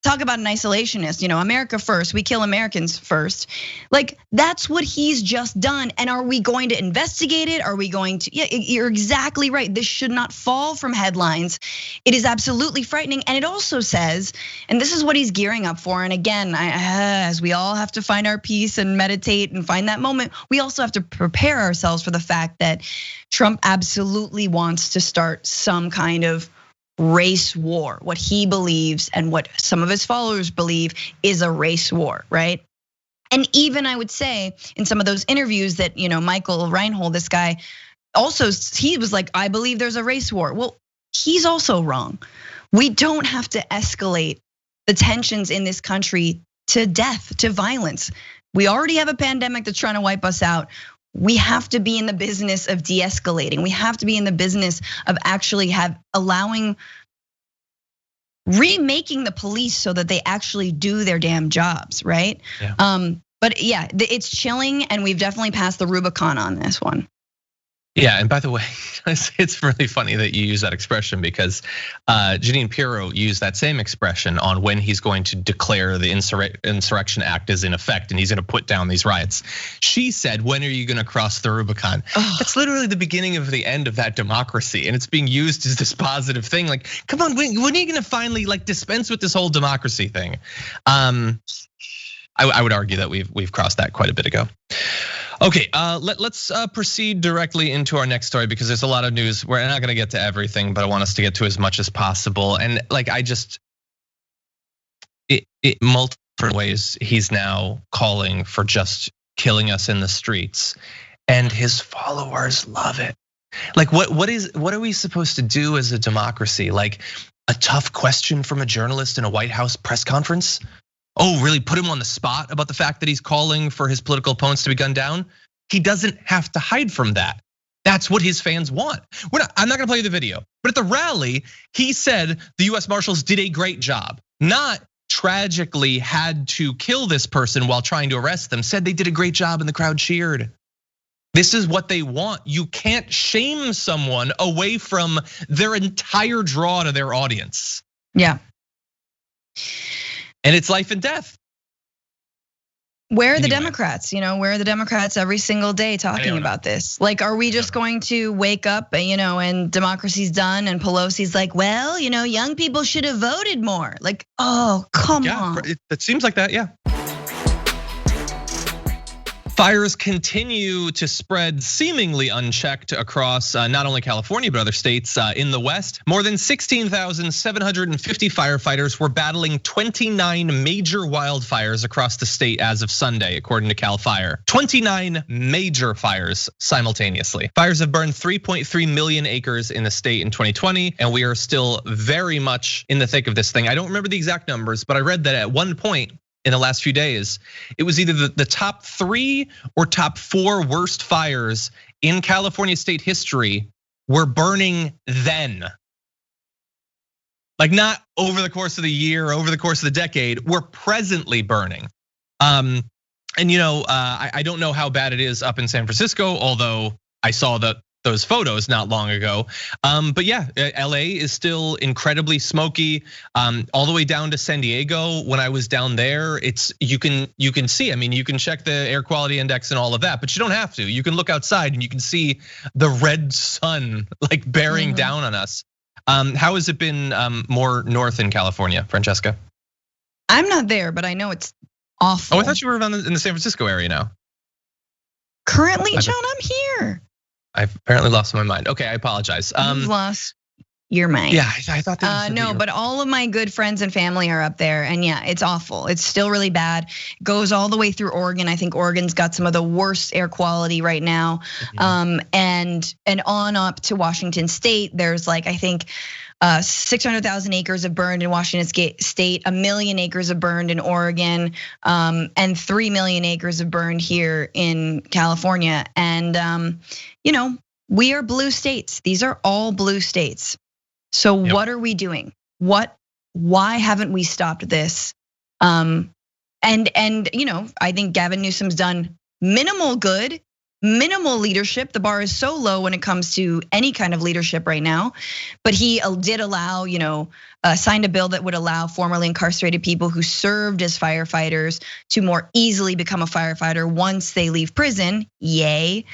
Talk about an isolationist, America first, we kill Americans first. Like, that's what he's just done. And are we going to investigate it? Are we going to, you're exactly right. This should not fall from headlines. It is absolutely frightening. And it also says, and this is what he's gearing up for. And again, as we all have to find our peace and meditate and find that moment, we also have to prepare ourselves for the fact that Trump absolutely wants to start some kind of race war, what he believes and what some of his followers believe is a race war, right? And even I would say in some of those interviews that, Michael Reinhold, this guy, also, he was like, I believe there's a race war. Well, he's also wrong. We don't have to escalate the tensions in this country to death, to violence. We already have a pandemic that's trying to wipe us out. We have to be in the business of de-escalating. We have to be in the business of actually remaking the police so that they actually do their damn jobs, right? Yeah. But yeah, it's chilling, and we've definitely passed the Rubicon on this one. Yeah, and by the way, it's really funny that you use that expression because Jeanine Pirro used that same expression on when he's going to declare the Insurrection Act is in effect and he's gonna put down these riots. She said, when are you gonna cross the Rubicon? That's literally the beginning of the end of that democracy, and it's being used as this positive thing. Like, come on, when are you gonna finally dispense with this whole democracy thing? I would argue that we've crossed that quite a bit ago. Okay, let's proceed directly into our next story because there's a lot of news. We're not gonna get to everything, but I want us to get to as much as possible. And multiple ways he's now calling for just killing us in the streets, and his followers love it. What are we supposed to do as a democracy? Like a tough question from a journalist in a White House press conference? Oh, really put him on the spot about the fact that he's calling for his political opponents to be gunned down? He doesn't have to hide from that. That's what his fans want. I'm not gonna play you the video, but at the rally, he said the US Marshals did a great job, not tragically had to kill this person while trying to arrest them, said they did a great job and the crowd cheered. This is what they want. You can't shame someone away from their entire draw to their audience. Yeah. And it's life and death. Where are the Democrats? Where are the Democrats every single day talking about this? Like, are we just going to wake up, and democracy's done and Pelosi's like, well, young people should have voted more. Like, oh, come on. It seems like that, yeah. Fires continue to spread seemingly unchecked across not only California, but other states in the West. More than 16,750 firefighters were battling 29 major wildfires across the state as of Sunday, according to CAL FIRE. 29 major fires simultaneously. Fires have burned 3.3 million acres in the state in 2020, and we are still very much in the thick of this thing. I don't remember the exact numbers, but I read that at one point, in the last few days, it was either the top 3 or top 4 worst fires in California state history were burning then. Like not over the course of the year, over the course of the decade, we're presently burning. And I don't know how bad it is up in San Francisco, although I saw those photos not long ago. But yeah, LA is still incredibly smoky, all the way down to San Diego. When I was down there, you can see, you can check the air quality index and all of that, but you don't have to. You can look outside and you can see the red sun like bearing down on us. How has it been more north in California, Francesca? I'm not there, but I know it's awful. Oh, I thought you were in the San Francisco area now. Currently, John, I'm here. I've apparently lost my mind. Okay, I apologize. You've lost your mind. Yeah, I thought that. No, but all of my good friends and family are up there, and yeah, it's awful. It's still really bad. It goes all the way through Oregon. I think Oregon's got some of the worst air quality right now, and on up to Washington State. There's like I think 600,000 acres have burned in Washington State, 1 million acres have burned in Oregon, and 3 million acres have burned here in California. And we are blue states. These are all blue states. So what are we doing? Why haven't we stopped this? And I think Gavin Newsom's done minimal good. Minimal leadership. The bar is so low when it comes to any kind of leadership right now. But he did allow, signed a bill that would allow formerly incarcerated people who served as firefighters to more easily become a firefighter once they leave prison. Yay.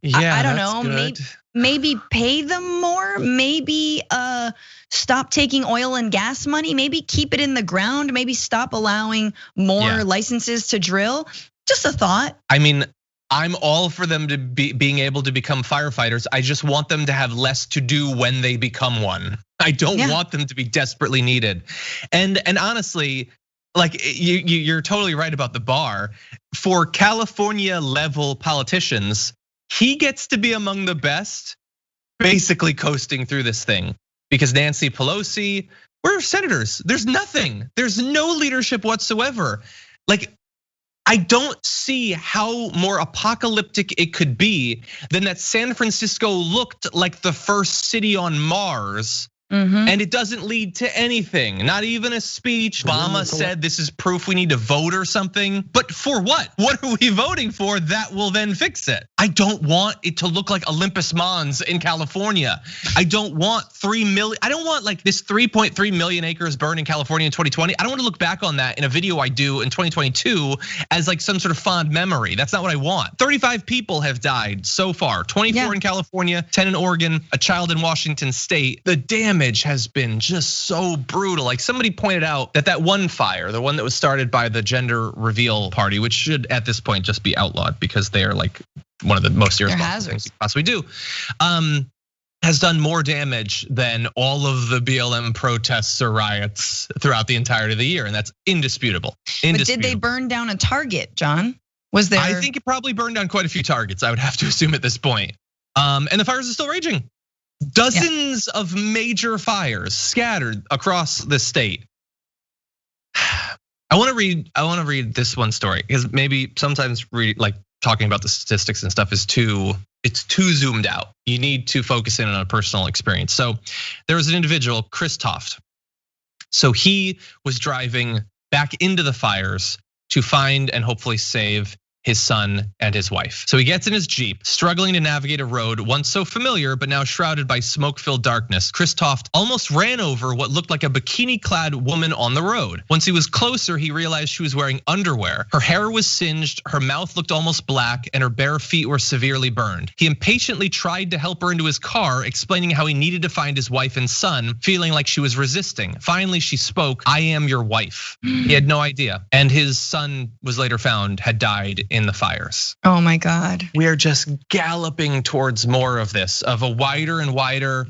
Yeah, I don't know. Maybe pay them more. Maybe stop taking oil and gas money. Maybe keep it in the ground. Maybe stop allowing more licenses to drill. Just a thought. I'm all for them to being able to become firefighters. I just want them to have less to do when they become one. I don't want them to be desperately needed. And honestly, like you're totally right about the bar. For California level politicians, he gets to be among the best, basically coasting through this thing. Because Nancy Pelosi, we're senators. There's nothing. There's no leadership whatsoever. Like, I don't see how more apocalyptic it could be than that San Francisco looked like the first city on Mars. And it doesn't lead to anything, not even a speech. Obama said this is proof we need to vote or something. But for what? What are we voting for that will then fix it? I don't want it to look like Olympus Mons in California. I don't want 3 million. I don't want like this 3.3 million acres burned in California in 2020. I don't want to look back on that in a video I do in 2022 as like some sort of fond memory. That's not what I want. 35 people have died so far, 24 in California, 10 in Oregon, a child in Washington State. The damage has been just so brutal. Like somebody pointed out that one fire, the one that was started by the gender reveal party, which should at this point just be outlawed because they are like one of the most irresponsible things you possibly do, has done more damage than all of the BLM protests or riots throughout the entirety of the year, and that's indisputable. But did they burn down a target, John? Was there? I think it probably burned down quite a few targets, I would have to assume at this point. And the fires are still raging. Dozens of major fires scattered across the state. I want to read this one story because maybe sometimes like talking about the statistics and stuff is too it's too zoomed out. You need to focus in on a personal experience. So there was an individual, Chris Toft. So he was driving back into the fires to find and hopefully save his son and his wife. So he gets in his Jeep, struggling to navigate a road once so familiar, but now shrouded by smoke-filled darkness. Chris Toft almost ran over what looked like a bikini-clad woman on the road. Once he was closer, he realized she was wearing underwear. Her hair was singed, her mouth looked almost black, and her bare feet were severely burned. He impatiently tried to help her into his car, explaining how he needed to find his wife and son, feeling like she was resisting. Finally, she spoke, "I am your wife." He had no idea. And his son was later found, had died in the fires. Oh my God. We are just galloping towards more of this, of a wider and wider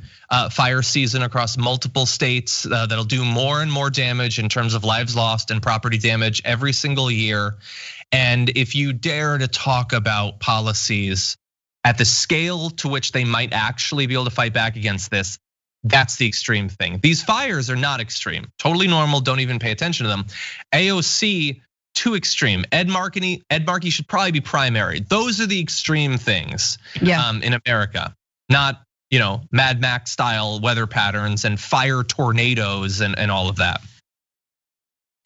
fire season across multiple states that'll do more and more damage in terms of lives lost and property damage every single year. And if you dare to talk about policies at the scale to which they might actually be able to fight back against this, that's the extreme thing. These fires are not extreme, totally normal, don't even pay attention to them. AOC, too extreme. Ed Markey should probably be primary. Those are the extreme things in America, not Mad Max style weather patterns and fire tornadoes and all of that.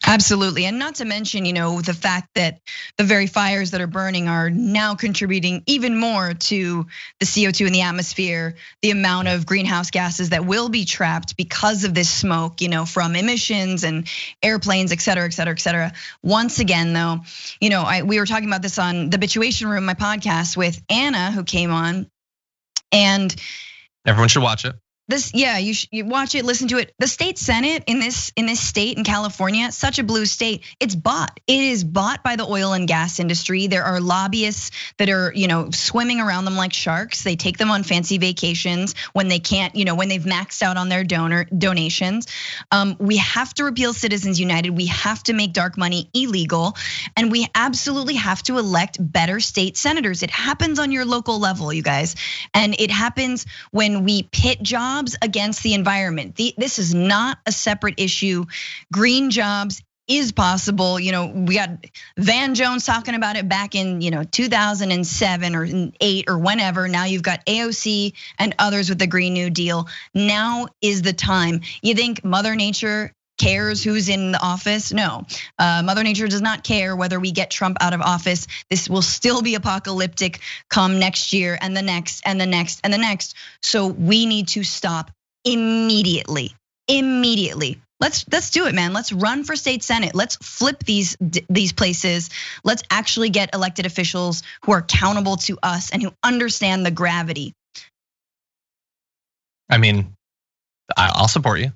Absolutely, and not to mention, the fact that the very fires that are burning are now contributing even more to the CO2 in the atmosphere, the amount of greenhouse gases that will be trapped because of this smoke, from emissions and airplanes, et cetera, et cetera, et cetera. Once again, though, we were talking about this on the Bituation Room, my podcast with Anna, who came on, and everyone should watch it. You watch it, listen to it. The state Senate in this state in California, such a blue state, it's bought. It is bought by the oil and gas industry. There are lobbyists that are, swimming around them like sharks. They take them on fancy vacations when they can't, when they've maxed out on their donations. We have to repeal Citizens United. We have to make dark money illegal, and we absolutely have to elect better state senators. It happens on your local level, you guys, and it happens when we pit jobs against the environment. This is not a separate issue. Green jobs is possible. We got Van Jones talking about it back in 2007 or 2008 or whenever. Now you've got AOC and others with the Green New Deal. Now is the time. You think Mother Nature cares who's in the office? No, Mother Nature does not care whether we get Trump out of office. This will still be apocalyptic come next year and the next and the next and the next. So we need to stop immediately. Let's do it, man. Let's run for state senate. Let's flip these places. Let's actually get elected officials who are accountable to us and who understand the gravity. I mean, I'll support you.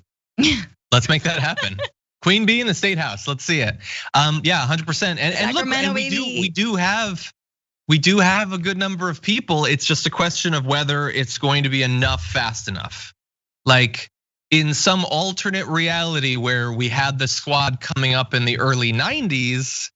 Let's make that happen. Queen Bee in the State House. Let's see it. Yeah, 100%. And look, and we do have a good number of people. It's just a question of whether it's going to be enough fast enough. Like in some alternate reality where we had the squad coming up in the early 90s,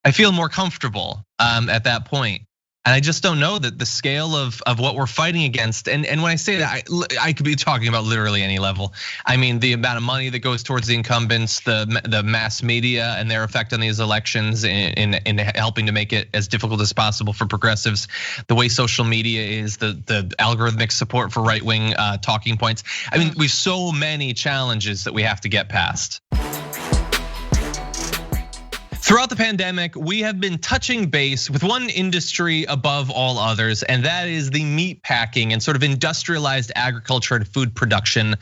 I feel more comfortable at that point. And I just don't know that the scale of what we're fighting against. And when I say that, I could be talking about literally any level. I mean, the amount of money that goes towards the incumbents, the mass media and their effect on these elections in helping to make it as difficult as possible for progressives, the way social media is, the algorithmic support for right-wing talking points. I mean, we've so many challenges that we have to get past. Throughout the pandemic, we have been touching base with one industry above all others, and that is the meatpacking and sort of industrialized agriculture and food production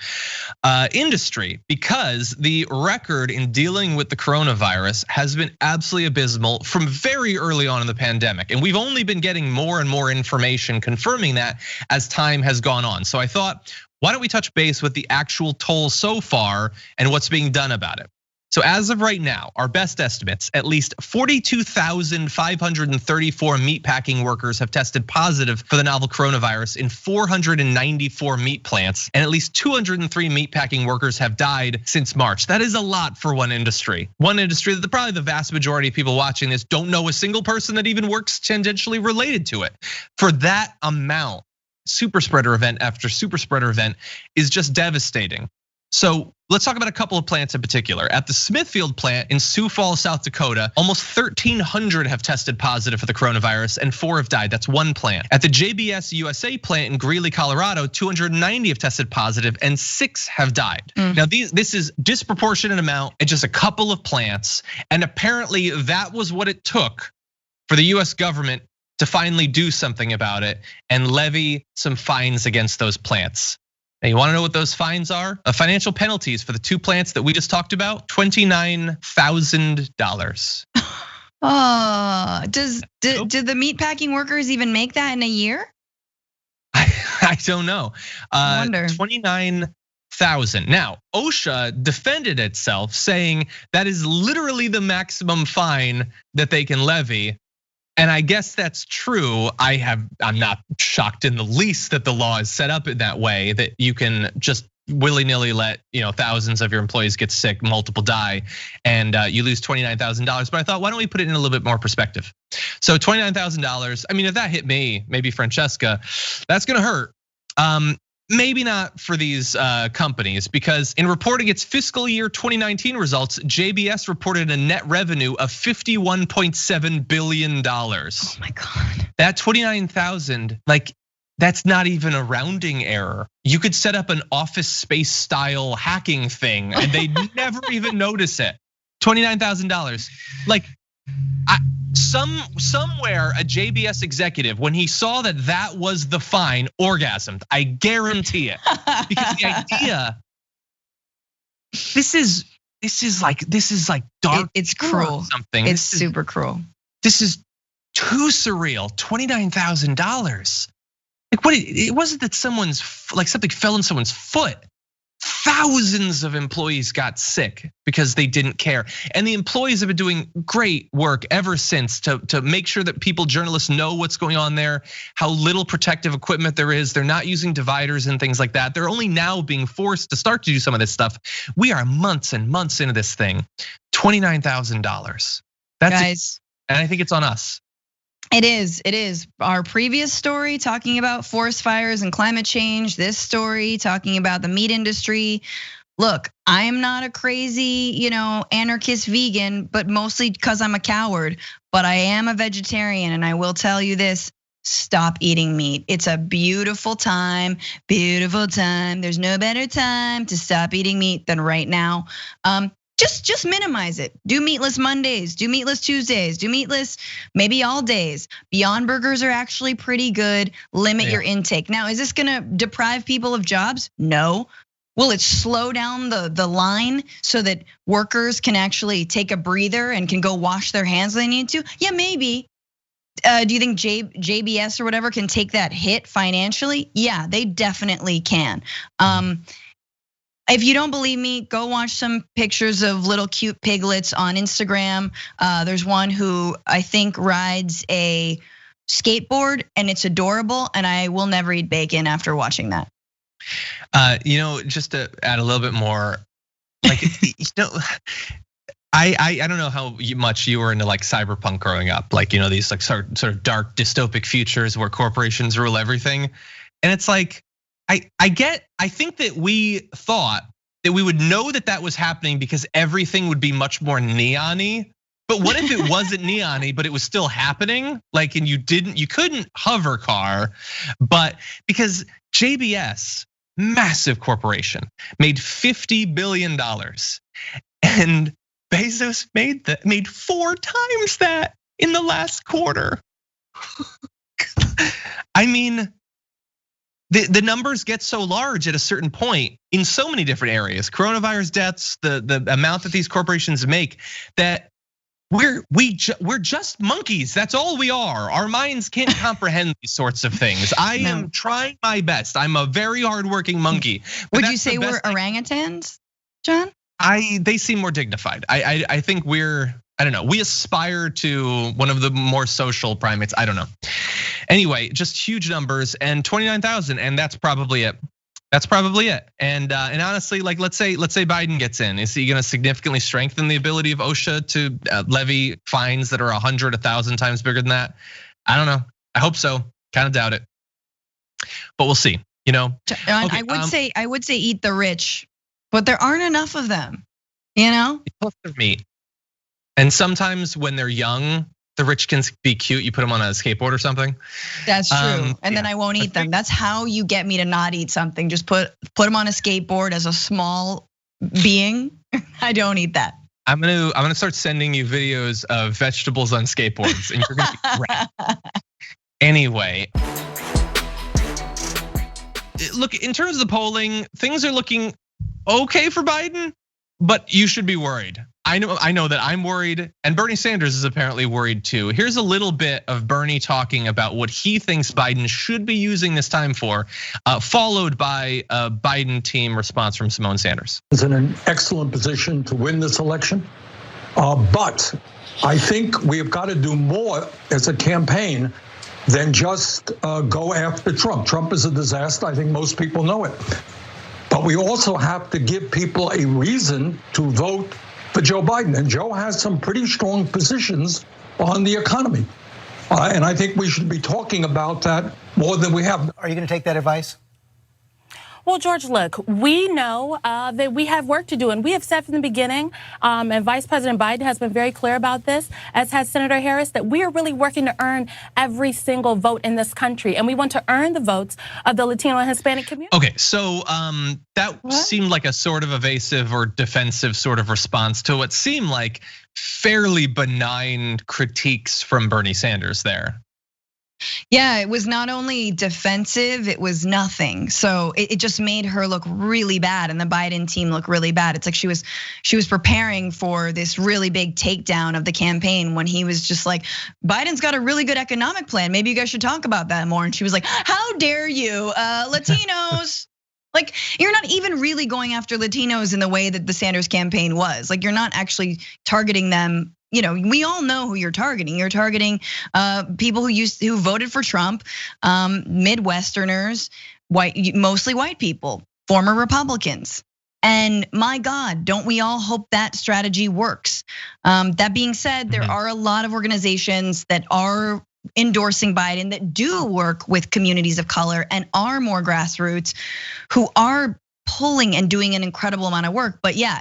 industry, because the record in dealing with the coronavirus has been absolutely abysmal from very early on in the pandemic. And we've only been getting more and more information confirming that as time has gone on. So I thought, why don't we touch base with the actual toll so far and what's being done about it? So as of right now, our best estimates, at least 42,534 meatpacking workers have tested positive for the novel coronavirus in 494 meat plants, and at least 203 meatpacking workers have died since March. That is a lot for one industry. One industry that probably the vast majority of people watching this don't know a single person that even works tangentially related to it. For that amount, super spreader event after super spreader event is just devastating. So let's talk about a couple of plants in particular. At the Smithfield plant in Sioux Falls, South Dakota, almost 1,300 have tested positive for the coronavirus and 4 have died. That's one plant. At the JBS USA plant in Greeley, Colorado, 290 have tested positive and 6 have died. Now this is disproportionate amount at just a couple of plants. And apparently that was what it took for the US government to finally do something about it and levy some fines against those plants. Now, you want to know what those fines are? Financial penalties for the 2 plants that we just talked about, $29,000. Do the meatpacking workers even make that in a year? I don't know. I wonder. 29,000. Now, OSHA defended itself saying that is literally the maximum fine that they can levy. And I guess that's true. I'm not shocked in the least that the law is set up in that way, that you can just willy-nilly let thousands of your employees get sick, multiple die, and you lose $29,000. But I thought, why don't we put it in a little bit more perspective? So $29,000. I mean, if that hit me, maybe Francesca, that's gonna hurt. Maybe not for these companies, because in reporting its fiscal year 2019 results, JBS reported a net revenue of $51.7 billion. Oh my God. That 29,000, like, that's not even a rounding error. You could set up an Office Space style hacking thing and they'd never even notice it. $29,000. Like, somewhere a JBS executive, when he saw that was the fine, orgasmed. I guarantee it, because the idea, this is like dark. It's cruel. Something. It's super cruel. This is too surreal. $29,000. Like, what? It wasn't that something fell in someone's foot. Thousands of employees got sick because they didn't care. And the employees have been doing great work ever since to make sure that journalists know what's going on there, how little protective equipment there is. They're not using dividers and things like that. They're only now being forced to start to do some of this stuff. We are months and months into this thing. $29,000. Guys. And I think it's on us. It is. Our previous story talking about forest fires and climate change. This story talking about the meat industry. Look, I'm not a crazy, anarchist vegan, but mostly because I'm a coward. But I am a vegetarian, and I will tell you this: stop eating meat. It's a beautiful time, beautiful time. There's no better time to stop eating meat than right now. Just minimize it. Do meatless Mondays, do meatless Tuesdays, do meatless maybe all days. Beyond Burgers are actually pretty good. Limit your intake. Now, is this gonna deprive people of jobs? No. Will it slow down the line so that workers can actually take a breather and can go wash their hands when they need to? Yeah, maybe. Do you think JBS or whatever can take that hit financially? Yeah, they definitely can. If you don't believe me, go watch some pictures of little cute piglets on Instagram. There's one who I think rides a skateboard and it's adorable, and I will never eat bacon after watching that. Just to add a little bit more, like, I don't know how much you were into like cyberpunk growing up, like, these like sort of dark dystopic futures where corporations rule everything. And it's like, I think that we thought that we would know that was happening because everything would be much more neon-y. But what if it wasn't neon-y, but it was still happening? Like, and you couldn't hover car, but because JBS, massive corporation, made $50 billion. And Bezos made 4 times that in the last quarter. I mean, the numbers get so large at a certain point in so many different areas, coronavirus deaths, the amount that these corporations make, that we're just monkeys. That's all we are. Our minds can't comprehend these sorts of things. I am trying my best. I'm a very hardworking monkey. Would you say we're orangutans, John? They seem more dignified. I think I don't know. We aspire to one of the more social primates. I don't know. Anyway, just huge numbers and 29,000, and that's probably it. And honestly, like let's say Biden gets in, is he going to significantly strengthen the ability of OSHA to levy fines that are 100, 1,000 times bigger than that? I don't know. I hope so. Kind of doubt it, but we'll see. I would say eat the rich. but there aren't enough of them, you know? Plus they're meat. And sometimes when they're young, the rich can be cute. You put them on a skateboard or something. That's true. And then I won't eat them. That's how you get me to not eat something. Just put them on a skateboard as a small being. I don't eat that. I'm gonna start sending you videos of vegetables on skateboards, and you're gonna be great. Anyway, look, in terms of the polling, things are looking okay for Biden, but you should be worried. I know that I'm worried, and Bernie Sanders is apparently worried too. Here's a little bit of Bernie talking about what he thinks Biden should be using this time for, followed by a Biden team response from Simone Sanders. Is in an excellent position to win this election, but I think we have got to do more as a campaign than just go after Trump. Trump is a disaster. I think most people know it. But we also have to give people a reason to vote for Joe Biden. And Joe has some pretty strong positions on the economy. And I think we should be talking about that more than we have. Are you going to take that advice? Well, George, look, we know that we have work to do, and we have said from the beginning, and Vice President Biden has been very clear about this, as has Senator Harris, that we are really working to earn every single vote in this country, and we want to earn the votes of the Latino and Hispanic community. Okay, so that seemed like a sort of evasive or defensive sort of response to what seemed like fairly benign critiques from Bernie Sanders there. Yeah, it was not only defensive, it was nothing. So it just made her look really bad, and the Biden team look really bad. It's like she was preparing for this really big takedown of the campaign when he was just like, Biden's got a really good economic plan. Maybe you guys should talk about that more. And she was like, how dare you, Latinos? Like, you're not even really going after Latinos in the way that the Sanders campaign was. Like, you're not actually targeting them. You know, we all know who you're targeting. You're targeting people who voted for Trump, Midwesterners, mostly white people, former Republicans. And my God, don't we all hope that strategy works? That being said, there are a lot of organizations that are endorsing Biden that do work with communities of color and are more grassroots, who are pulling and doing an incredible amount of work. But yeah,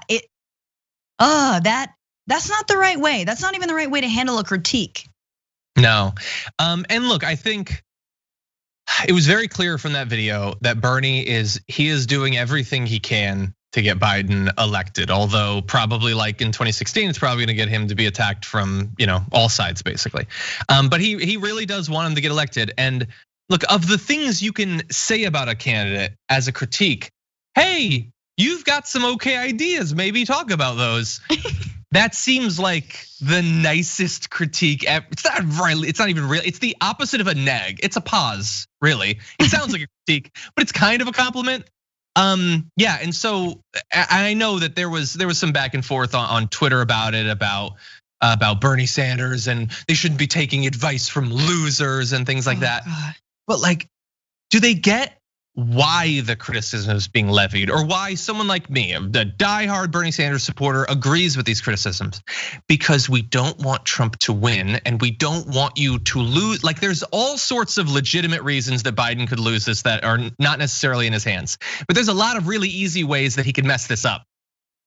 that's not the right way. That's not even the right way to handle a critique. No, and look, I think it was very clear from that video that Bernie is doing everything he can to get Biden elected. Although probably like in 2016, it's probably gonna get him to be attacked from all sides basically. But he really does want him to get elected. And look, of the things you can say about a candidate as a critique, hey, you've got some okay ideas, maybe talk about those. That seems like the nicest critique ever. It's not even real. It's the opposite of a nag. It's a pause, really. It sounds like a critique, but it's kind of a compliment. Yeah, and so I know that there was some back and forth on Twitter about it, about Bernie Sanders, and they shouldn't be taking advice from losers and things like that. God. But like, do they get why the criticism is being levied, or why someone like me, the diehard Bernie Sanders supporter, agrees with these criticisms? Because we don't want Trump to win, and we don't want you to lose. Like, there's all sorts of legitimate reasons that Biden could lose this that are not necessarily in his hands. But there's a lot of really easy ways that he could mess this up.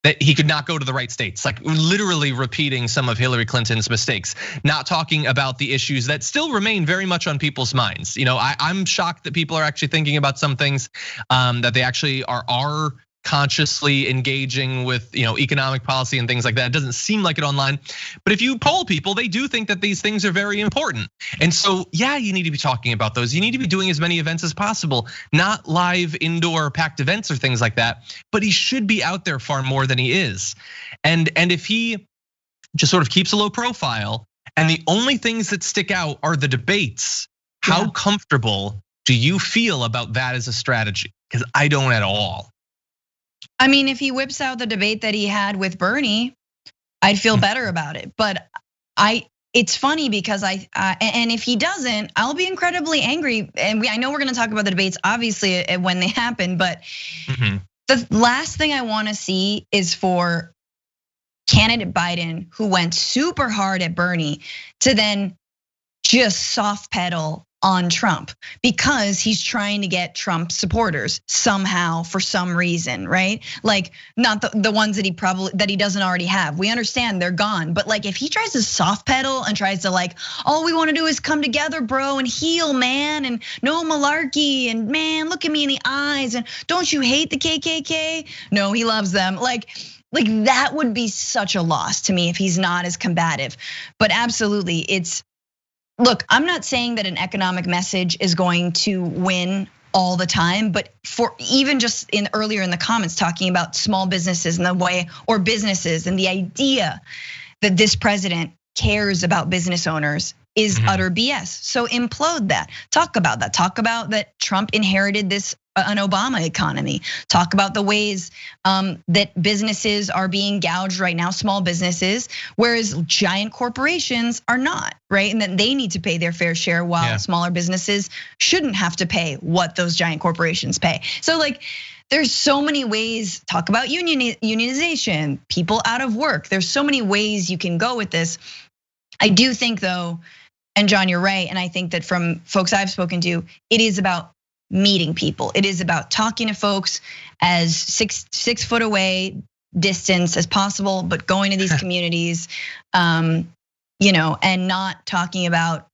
That he could not go to the right states, like literally repeating some of Hillary Clinton's mistakes, not talking about the issues that still remain very much on people's minds. I'm shocked that people are actually thinking about some things, that they actually are consciously engaging with economic policy and things like that. It doesn't seem like it online, but if you poll people, they do think that these things are very important. And so, yeah, you need to be talking about those. You need to be doing as many events as possible, not live indoor packed events or things like that. But he should be out there far more than he is. And if he just sort of keeps a low profile, and the only things that stick out are the debates, how comfortable do you feel about that as a strategy? Because I don't at all. I mean, if he whips out the debate that he had with Bernie, I'd feel better about it. But it's funny because and if he doesn't, I'll be incredibly angry. And I know we're gonna talk about the debates, obviously, when they happen. But the last thing I wanna see is for candidate Biden, who went super hard at Bernie, to then just soft pedal on Trump because he's trying to get Trump supporters somehow for some reason, right? Like not the ones that he doesn't already have. We understand they're gone, but like if he tries to soft pedal and tries to like, all we want to do is come together, bro, and heal, man, and no malarkey, and man, look at me in the eyes, and don't you hate the KKK? No, he loves them. Like that would be such a loss to me if he's not as combative. But absolutely, look, I'm not saying that an economic message is going to win all the time, but for even just earlier in the comments talking about small businesses and the way, or businesses and the idea that this president cares about business owners is utter BS. So implode that. Talk about that. Talk about that Trump inherited an Obama economy. Talk about the ways that businesses are being gouged right now, small businesses, whereas giant corporations are not, right? And that they need to pay their fair share while smaller businesses shouldn't have to pay what those giant corporations pay. So like, there's so many ways. Talk about unionization, people out of work. There's so many ways you can go with this. I do think though, and John, you're right, and I think that from folks I've spoken to, it is about meeting people. It is about talking to folks as 6 foot away distance as possible, but going to these communities, and not talking about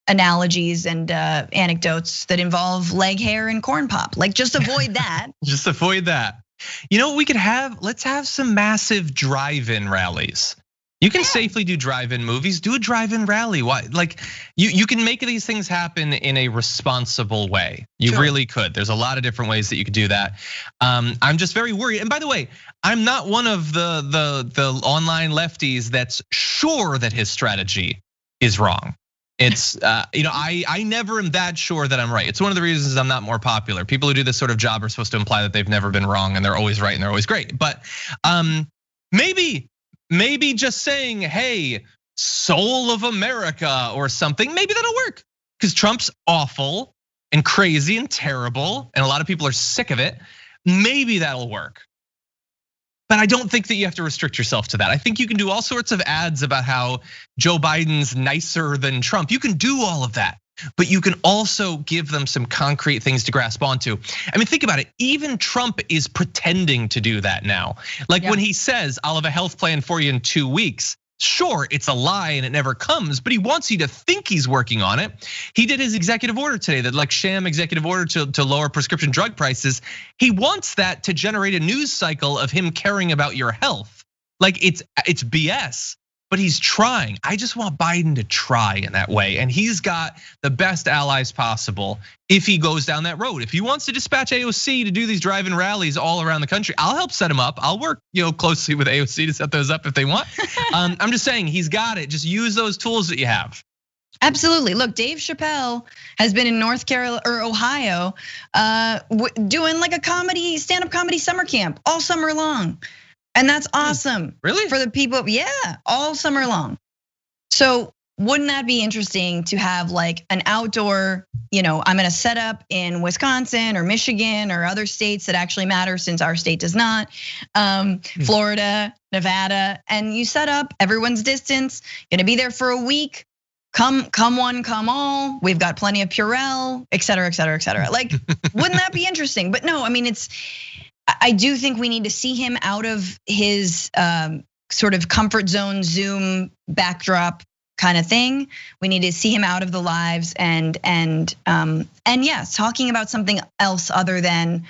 analogies and anecdotes that involve leg hair and corn pop. Like just avoid that. Just avoid that. You know what we could have? Let's have some massive drive-in rallies. You can safely do drive-in movies, do a drive-in rally. Why? Like you can make these things happen in a responsible way. You really could. There's a lot of different ways that you could do that. I'm just very worried. And by the way, I'm not one of the online lefties that's sure that his strategy is wrong. It's I never am that sure that I'm right. It's one of the reasons I'm not more popular. People who do this sort of job are supposed to imply that they've never been wrong and they're always right and they're always great. But maybe just saying, hey, soul of America or something, maybe that'll work. Because Trump's awful and crazy and terrible, and a lot of people are sick of it. Maybe that'll work. But I don't think that you have to restrict yourself to that. I think you can do all sorts of ads about how Joe Biden's nicer than Trump. You can do all of that. But you can also give them some concrete things to grasp onto. I mean, think about it. Even Trump is pretending to do that now. Like when he says, I'll have a health plan for you in 2 weeks. Sure, it's a lie and it never comes, but he wants you to think he's working on it. He did his executive order today, that like sham executive order to lower prescription drug prices. He wants that to generate a news cycle of him caring about your health. Like it's BS. But he's trying. I just want Biden to try in that way. And he's got the best allies possible if he goes down that road. If he wants to dispatch AOC to do these drive-in rallies all around the country, I'll help set him up. I'll work closely with AOC to set those up if they want. I'm just saying he's got it. Just use those tools that you have. Absolutely. Look, Dave Chappelle has been in North Carolina or Ohio doing like a stand-up comedy summer camp all summer long. And that's awesome. Really? For the people, all summer long. So wouldn't that be interesting to have like an outdoor, I'm gonna set up in Wisconsin or Michigan or other states that actually matter since our state does not, Florida, Nevada, and you set up, everyone's distance, gonna be there for a week. Come one, come all. We've got plenty of Purell, et cetera, et cetera, et cetera. Like, wouldn't that be interesting? But no, I mean, I do think we need to see him out of his sort of comfort zone Zoom backdrop kind of thing. We need to see him out of the lives and yes, talking about something else other than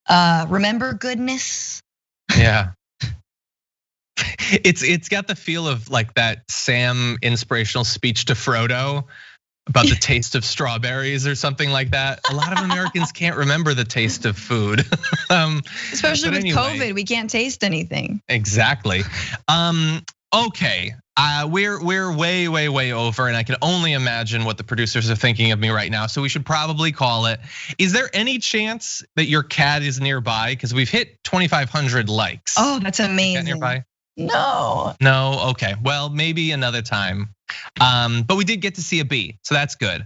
remember goodness. Yeah. It's got the feel of like that Sam inspirational speech to Frodo about the taste of strawberries or something like that. A lot of Americans can't remember the taste of food. Especially with COVID, we can't taste anything. Exactly. Okay, we're way over, and I can only imagine what the producers are thinking of me right now. So we should probably call it. Is there any chance that your cat is nearby? Because we've hit 2,500 likes. Oh, that's amazing. Cat nearby? No. Okay. Well, maybe another time. But we did get to see a bee, so that's good.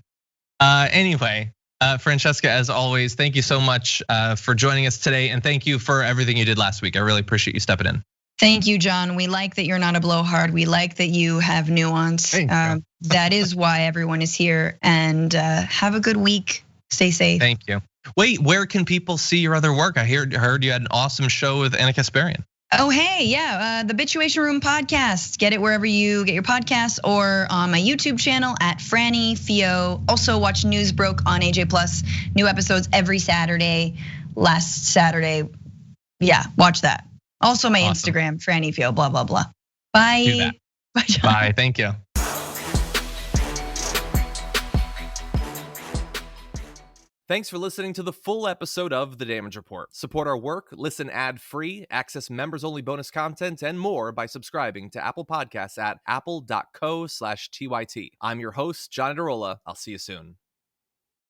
Anyway, Francesca, as always, thank you so much for joining us today, and thank you for everything you did last week. I really appreciate you stepping in. Thank you, John. We like that you're not a blowhard. We like that you have nuance. That is why everyone is here. And have a good week. Stay safe. Thank you. Wait, where can people see your other work? I heard you had an awesome show with Anna Kasparian. Oh, hey, yeah, the Bitchuation Room podcast. Get it wherever you get your podcasts or on my YouTube channel at Franny Fio. Also watch News Broke on AJ Plus. New episodes every Saturday. Last Saturday, yeah, watch that. Also my Instagram, Franny Fio, blah, blah, blah. Bye. Bye, John. Bye, thank you. Thanks for listening to the full episode of The Damage Report. Support our work, listen ad-free, access members-only bonus content, and more by subscribing to Apple Podcasts at apple.co/TYT. I'm your host, John Adarola. I'll see you soon.